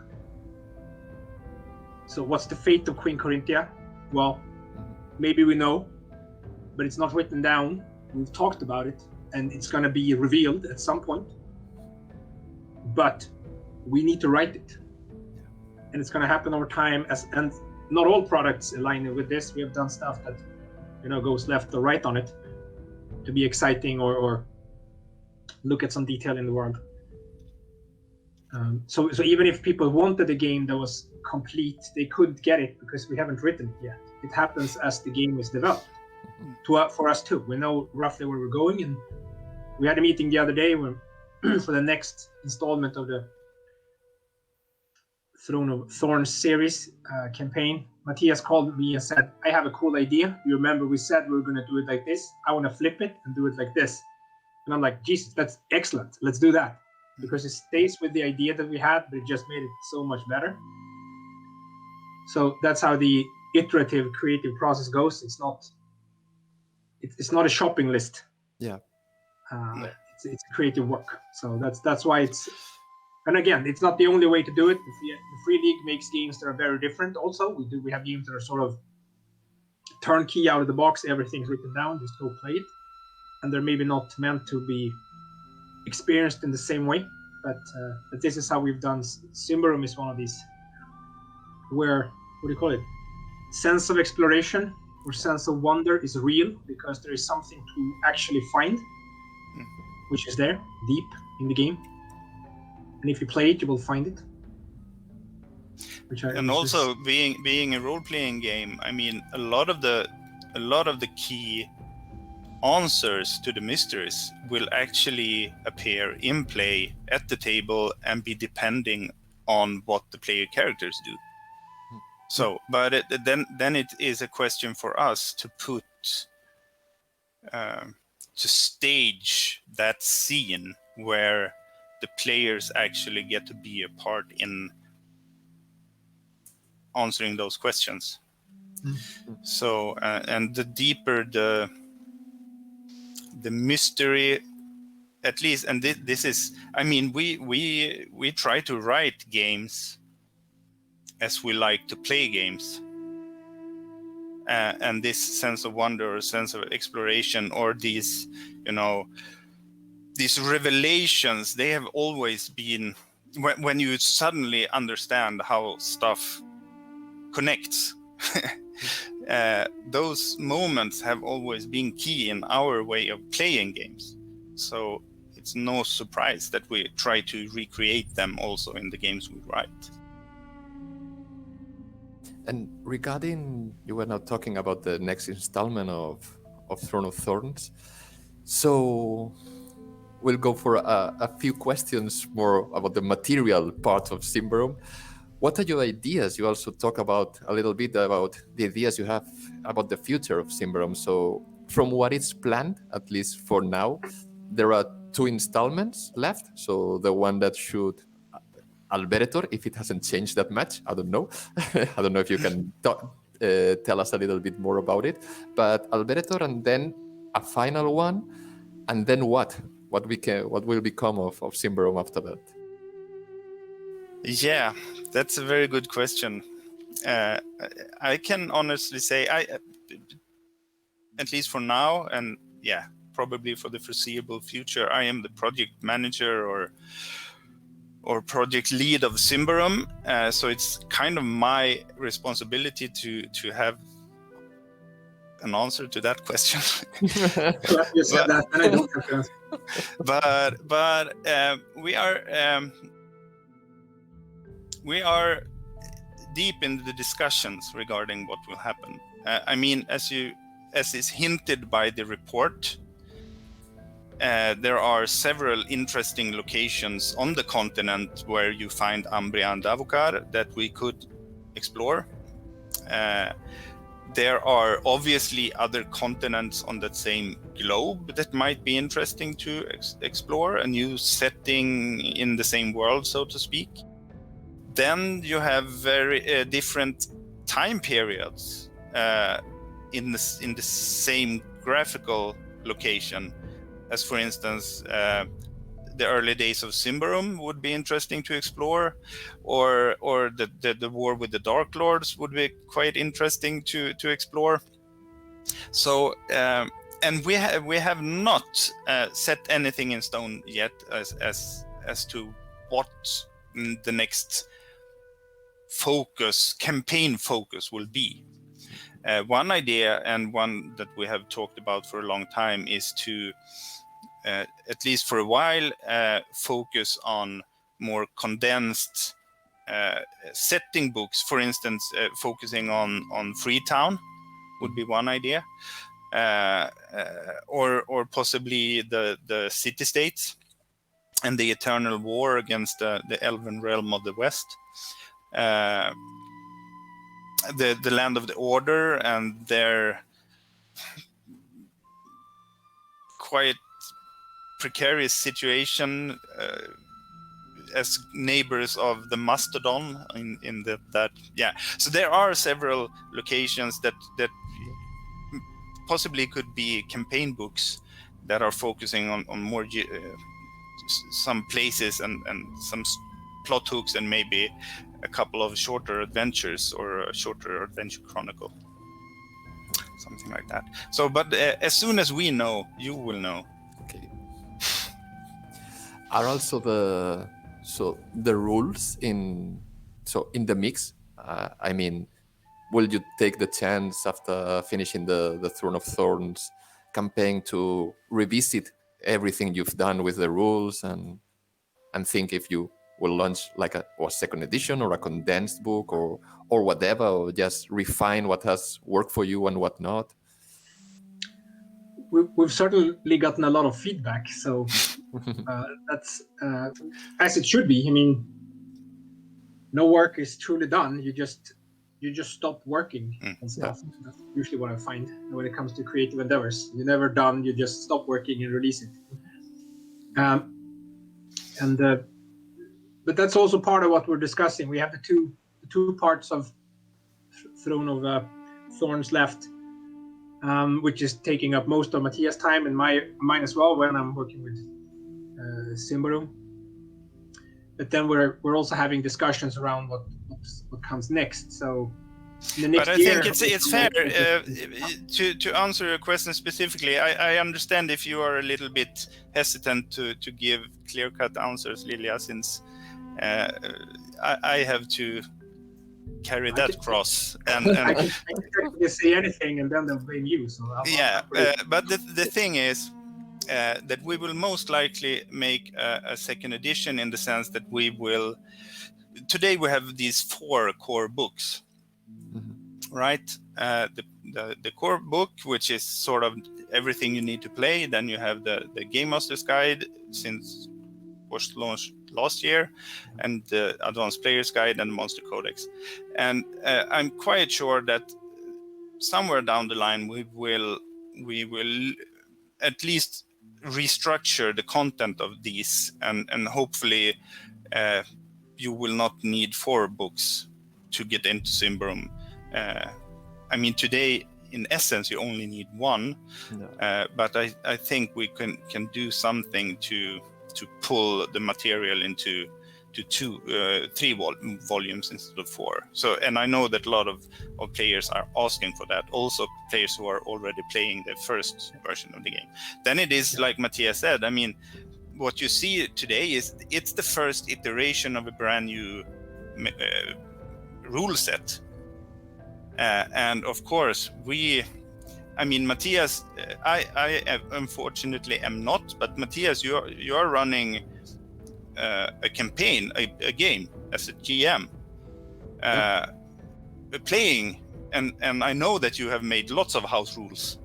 So what's the fate of Queen Corinthia? Well, maybe we know, but it's not written down. We've talked about it, and it's going to be revealed at some point. But we need to write it, and it's going to happen over time. And not all products align with this. We have done stuff that, goes left or right on it to be exciting or look at some detail in the world. So even if people wanted a game that was complete, they couldn't get it because we haven't written it yet. It happens as the game is developed. For us too, we know roughly where we're going, and we had a meeting the other day for the next installment of the Throne of Thorns series campaign. Mattias called me and said, I have a cool idea. You remember we said we were going to do it like this? I want to flip it and do it like this. And I'm like, Jesus, that's excellent. Let's do that. Because it stays with the idea that we had, but it just made it so much better. So that's how the iterative creative process goes. It's not a shopping list. Yeah. It's creative work. So that's why it's. And again, it's not the only way to do it. The Free League makes games that are very different. Also, we have games that are sort of turnkey out of the box. Everything's written down. Just go play it, and they're maybe not meant to be experienced in the same way. But this is how we've done. Symbaroum is one of these where, what do you call it? Sense of exploration or sense of wonder is real because there is something to actually find, which is there deep in the game. And if you play it, you will find it. Being a role-playing game, I mean, a lot of the key answers to the mysteries will actually appear in play at the table and be depending on what the player characters do. So, but then it is a question for us to put to stage that scene where the players actually get to be a part in answering those questions. So, and the deeper the mystery, at least, and this is, I mean, we try to write games as we like to play games, and this sense of wonder or sense of exploration or these, these revelations, they have always been, when you suddenly understand how stuff connects, those moments have always been key in our way of playing games. So it's no surprise that we try to recreate them also in the games we write. And regarding, you were now talking about the next installment of Throne of Thorns. So we'll go for a few questions more about the material part of Symbaroum. What are your ideas? You also talk about a little bit about the ideas you have about the future of Symbaroum. So from what is planned, at least for now, there are 2 installments left. So the one that should Alberetor, if it hasn't changed that much, I don't know. I don't know if you can tell us a little bit more about it. But Alberetor, and then a final one, and then what? What will become of Symbaroum after that? Yeah, that's a very good question. I can honestly say, at least for now, and yeah, probably for the foreseeable future, I am the project manager or project lead of Symbaroum. So it's kind of my responsibility to have an answer to that question. You said that, and I don't have to answer. But we are deep in the discussions regarding what will happen. I mean, as is hinted by the report, there are several interesting locations on the continent where you find Umbria and Davokar that we could explore. There are obviously other continents on that same globe that might be interesting to explore, a new setting in the same world, so to speak. Then you have very different time periods in the same graphical location. As for instance, the early days of Symbaroum would be interesting to explore, or the war with the Dark Lords would be quite interesting to explore. So, and we have not set anything in stone yet as to what the next campaign focus will be. One idea, and one that we have talked about for a long time, is to at least for a while focus on more condensed setting books. For instance, focusing on Freetown would be one idea, or possibly the city-states and the eternal war against the elven realm of the west. The land of the order and their quite precarious situation as neighbors of the mastodon in that. So there are several locations that possibly could be campaign books that are focusing on more some places and some plot hooks, and maybe a couple of shorter adventures or a shorter adventure chronicle, something like that. So, but as soon as we know, you will know. Okay. Are also the rules in the mix? I mean, will you take the chance after finishing the Throne of Thorns campaign to revisit everything you've done with the rules and think if you will launch like a second edition or a condensed book or whatever, or just refine what has worked for you and what not? We've certainly gotten a lot of feedback, so that's as it should be. I mean, no work is truly done. You just stop working and stuff. Yeah. That's usually what I find when it comes to creative endeavors. You're never done. You just stop working and release it. But that's also part of what we're discussing. We have the two parts of Throne of Thorns left, which is taking up most of Mattias' time and mine as well when I'm working with Symbaroum. But then we're also having discussions around what comes next. So in the next year, think it's fair to answer your question specifically. I understand if you are a little bit hesitant to give clear-cut answers, Lilja, since I have to carry that cross. And I can say anything and then they'll blame you. So but the thing is, that we will most likely make a second edition, in the sense that we will. Today we have these 4 core books, right? The core book, which is sort of everything you need to play. Then you have the Game Master's Guide, since was launched last year, and the Advanced Player's Guide and the Monster Codex. And I'm quite sure that somewhere down the line we will at least restructure the content of these, and hopefully you will not need 4 books to get into Symbaroum. I mean, today in essence you only need 1, but I think we can do something to pull the material into 3 volumes instead of 4. So, and I know that a lot of players are asking for that. Also, players who are already playing the first version of the game. Then it is like Mattias said. I mean, what you see today it's the first iteration of a brand new rule set, and of course Mattias, I unfortunately am not, but Mattias, you are running a campaign, a game as a GM, playing, and I know that you have made lots of house rules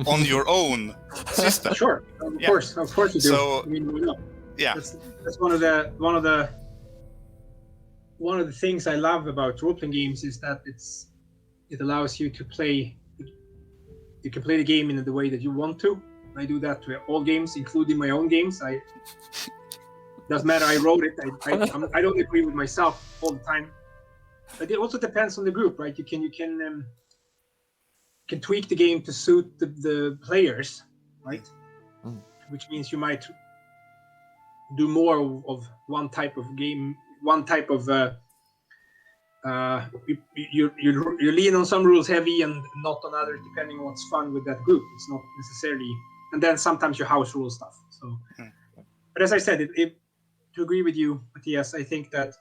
on your own system. Sure, of course you do. So, I mean, yeah, that's one of the things I love about role-playing games, is that it allows you to play. You can play the game in the way that you want to. I do that to all games, including my own games. Doesn't matter. I wrote it. I don't agree with myself all the time. But it also depends on the group, right? You can tweak the game to suit the players, right? Which means you might do more of one type of game, one type of. You lean on some rules heavy and not on others, depending on what's fun with that group. It's not necessarily, and then sometimes you house rule stuff. So, but as I said, to agree with you, Mattias, I think that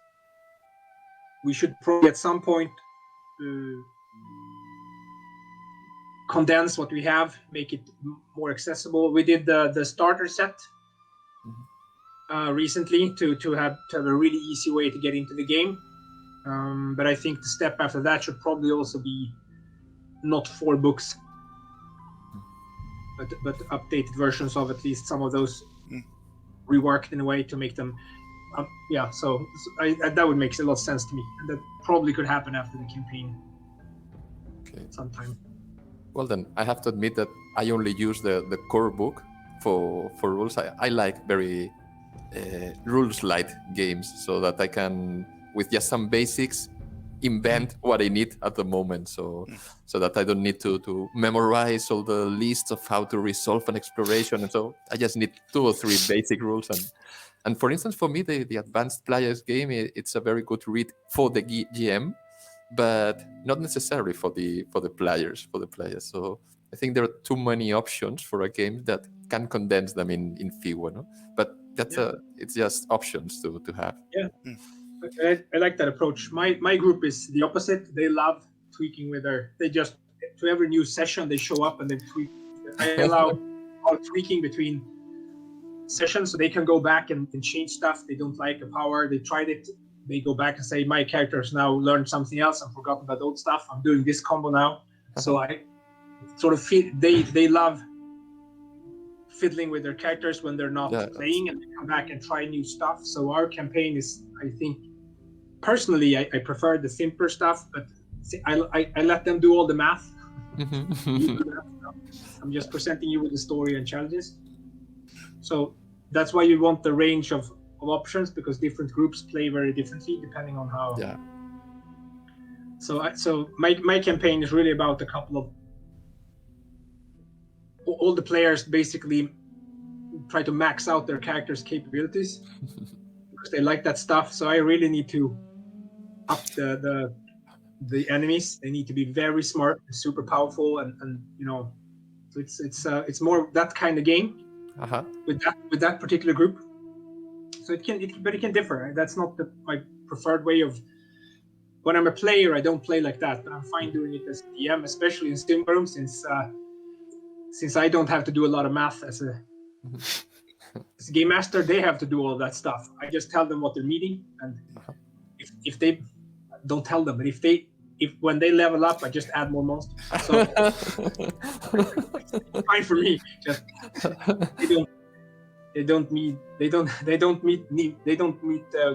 we should probably at some point condense what we have, make it more accessible. We did the starter set recently to have a really easy way to get into the game. But I think the step after that should probably also be not 4 books, but updated versions of at least some of those, reworked in a way to make them. So that would make a lot of sense to me, and that probably could happen after the campaign sometime. Well, then I have to admit that I only use the core book for rules. I like very rules light games, so that I can, with just some basics, invent what I need at the moment, so that I don't need to memorize all the lists of how to resolve an exploration, and so I just need 2 or 3 basic rules. And for instance, for me, the advanced players game, it's a very good read for the GM, but not necessarily for the players. So I think there are too many options for a game that can condense them in fewer. No? But that's it's just options to have. Yeah. I like that approach. My group is the opposite. They love tweaking they just, to every new session they show up and they tweak. I allow tweaking between sessions, so they can go back and change stuff they don't like, a power they tried it, they go back and say, my character has now learned something else and forgotten about old stuff, I'm doing this combo now. So I sort of feel they love fiddling with their characters when they're not playing, and they come back and try new stuff. So our campaign is, I think, personally, I prefer the simpler stuff, but I let them do all the math. I'm just presenting you with the story and challenges. So that's why you want the range of options, because different groups play very differently depending on how. Yeah. So my campaign is really about a couple of. All the players basically try to max out their characters' capabilities because they like that stuff. So I really need to up the enemies. They need to be very smart, super powerful, and so it's more that kind of game with that particular group. So it can differ. That's not my preferred way of. When I'm a player, I don't play like that, but I'm fine doing it as DM, especially in Symbaroum, since since I don't have to do a lot of math as a game master, they have to do all that stuff. I just tell them what they're needing, and if they don't tell them, but if when they level up, I just add more monsters. So fine for me. Just they don't meet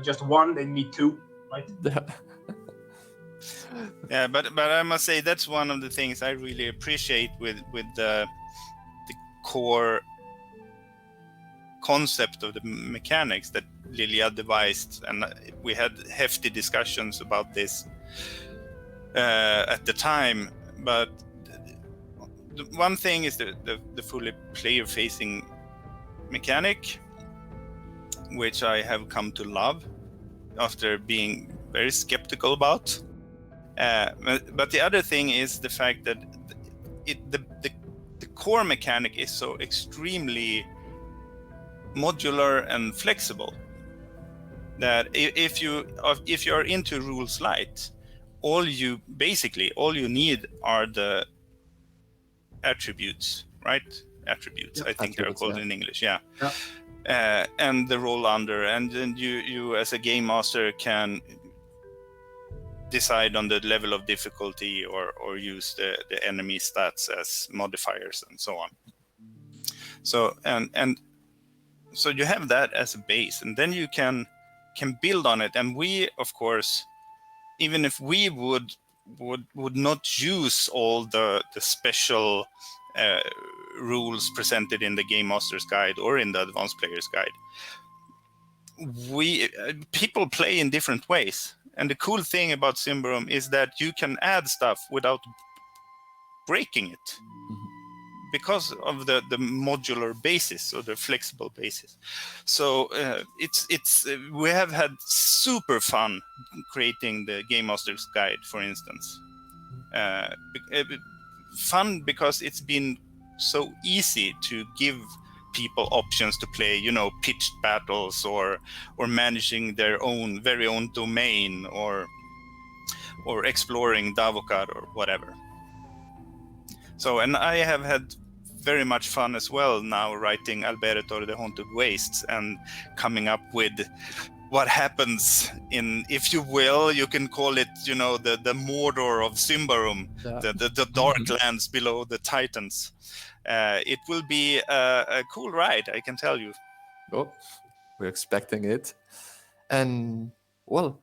just one. They meet two, right? Yeah, but I must say that's one of the things I really appreciate with the core concept of the mechanics that Lilja devised, and we had hefty discussions about this at the time. But the one thing is the fully player-facing mechanic, which I have come to love after being very skeptical about. But the other thing is the fact that the core mechanic is so extremely modular and flexible that if you are into rules light, all you need are the attributes, right? Attributes, I think they're called in English. And the roll under, and then you as a game master can decide on the level of difficulty or use the enemy stats as modifiers and so on. So so you have that as a base, and then you can build on it. And we, of course, even if we would not use all the special rules presented in the Game Master's Guide or in the Advanced Player's Guide, people play in different ways. And the cool thing about Symbaroum is that you can add stuff without breaking it, because of the modular basis or the flexible basis. So we have had super fun creating the Game Master's Guide, for instance. Fun because it's been so easy to give people options to play, pitched battles or managing their very own domain or exploring Davokar or whatever. So, and I have had very much fun as well now writing Alberetor, the Haunted Wastes, and coming up with what happens in, if you will, you can call it, the Mordor of Symbaroum, the dark lands below the Titans. It will be a cool ride, I can tell you. Oh, we're expecting it. And, well,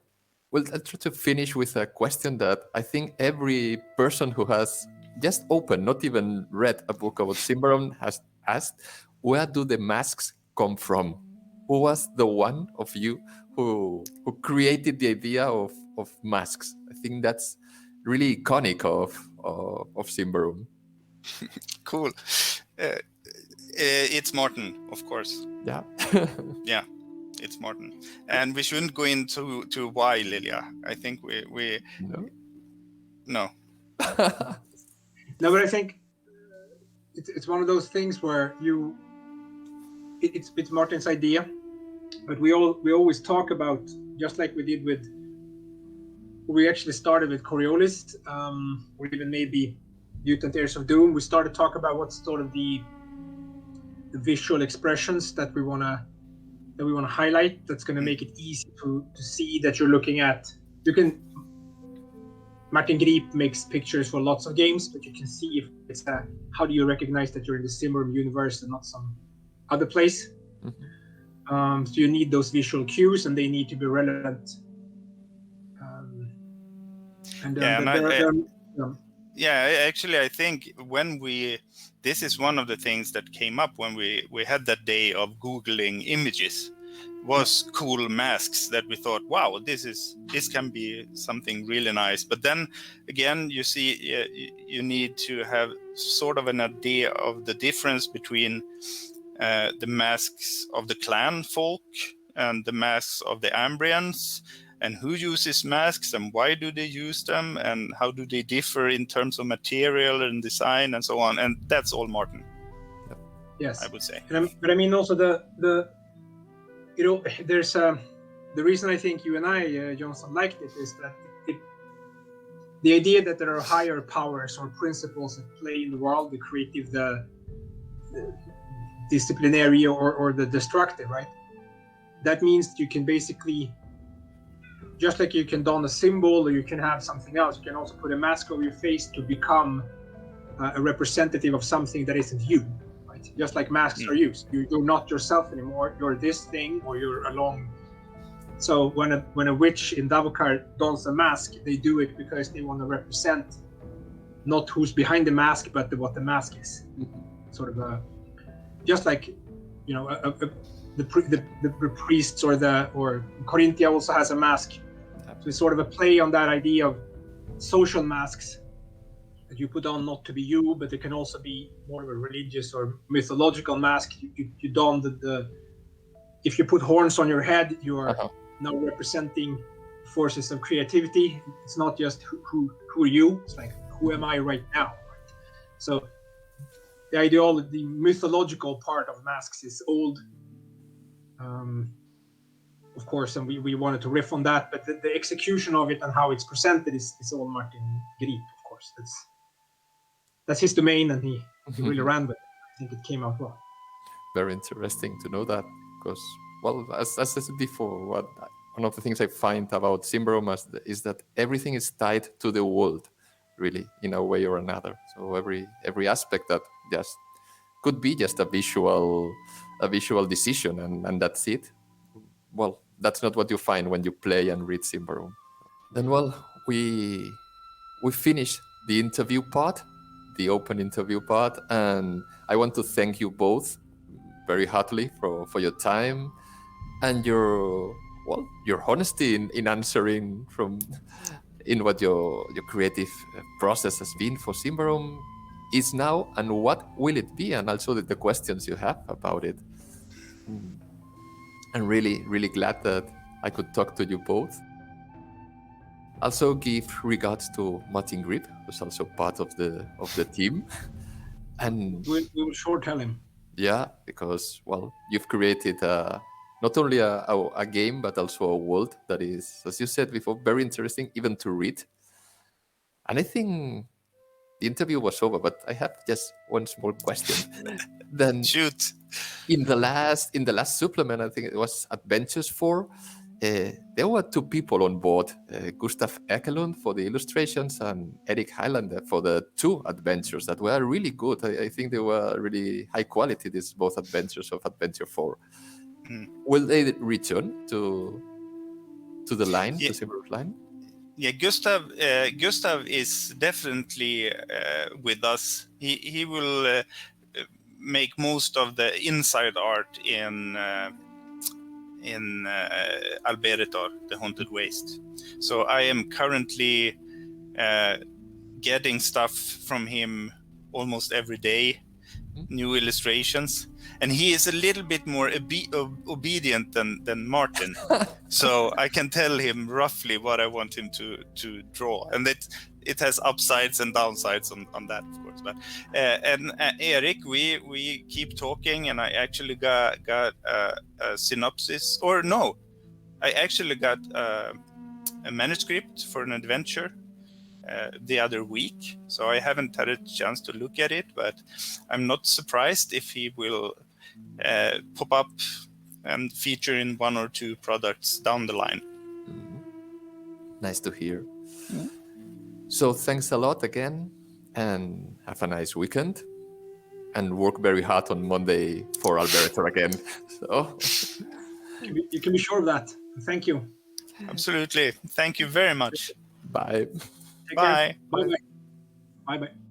I'll try to finish with a question that I think every person who has just opened, not even read a book about Symbaroum, has asked, where do the masks come from? Who was the one of you who created the idea of masks? I think that's really iconic of Symbaroum. Cool. It's Martin, of course. Yeah. Yeah, it's Martin. And we shouldn't go into why, Lilja. I think we No. No, but I think it's one of those things where it's Martin's idea, but we always talk about, just like we did we actually started with Coriolis, or even maybe Mutant Heirs of Doom. We started to talk about what's sort of the visual expressions that we want to highlight, that's going to make it easy to see that you're looking at. Martin Grip makes pictures for lots of games, but you can see if it's how do you recognize that you're in the Symbaroum universe and not some other place. So you need those visual cues, and they need to be relevant. Actually, I think this is one of the things that came up when we had that day of Googling images, was cool masks that we thought, wow, this can be something really nice. But then again, you see, you need to have sort of an idea of the difference between the masks of the clan folk and the masks of the Ambrians, and who uses masks and why do they use them and how do they differ in terms of material and design and so on. And that's all Martin. Yes, I would say. But I mean, also there's the reason I think you and I, Johnsson, liked it is that the idea that there are higher powers or principles at play in the world, the creative, the disciplinary or the destructive, right? That means you can basically, just like you can don a symbol or you can have something else, you can also put a mask over your face to become a representative of something that isn't you, right? Just like masks are used. You're not yourself anymore. You're this thing, or you're along. So when a witch in Davokar dons a mask, they do it because they want to represent not who's behind the mask, but what the mask is. Sort of a, just like, you know, the priests or Corinthia also has a mask. So it's sort of a play on that idea of social masks that you put on not to be you, but it can also be more of a religious or mythological mask. You don if you put horns on your head, you are now representing forces of creativity. It's not just who are you, it's like, who am I right now? Right? So the ideology, the mythological part of masks is old, of course, and we wanted to riff on that, but the execution of it and how it's presented is all Martin Grip, of course. That's his domain, and he really ran with it. I think it came out well. Very interesting to know that, because, well, as I said before, one of the things I find about Symbaroum is that everything is tied to the world, really, in a way or another. So every aspect that just could be just a visual decision, and that's it. Well, that's not what you find when you play and read Symbaroum. Then, well, we finished the interview part, the open interview part, and I want to thank you both very heartily for your time and your honesty in answering in what your creative process has been for Symbaroum is now, and what will it be, and also the questions you have about it. I'm really, really glad that I could talk to you both. Also give regards to Martin Grip, who's also part of the team. And we will sure tell him. Yeah, because, well, you've created not only a game, but also a world that is, as you said before, very interesting, even to read. And I think the interview was over, but I have just one small question. Then shoot. In the last supplement, I think it was Adventures 4, there were two people on board, Gustav Ekelund for the illustrations and Eric Highlander for the two adventures that were really good. I think they were really high quality, these both adventures of Adventure 4. Will they return to the line, to Symbaroum's line? Yeah, Gustav is definitely with us. He will make most of the inside art in Alberetor, the Haunted Waste. So I am currently getting stuff from him almost every day, new illustrations, and he is a little bit more obedient than Martin. So I can tell him roughly what I want him to draw, and it has upsides and downsides on that, of course. But and Eric, we keep talking, and I actually got a synopsis, or no, I actually got a manuscript for an adventure the other week, so I haven't had a chance to look at it, but I'm not surprised if he will pop up and feature in one or two products down the line. Nice to hear. So thanks a lot again, and have a nice weekend, and work very hard on Monday for Alberetor again. So you can be sure of that. Thank you. Absolutely. Thank you very much. Bye. Take care. Bye-bye. Bye-bye.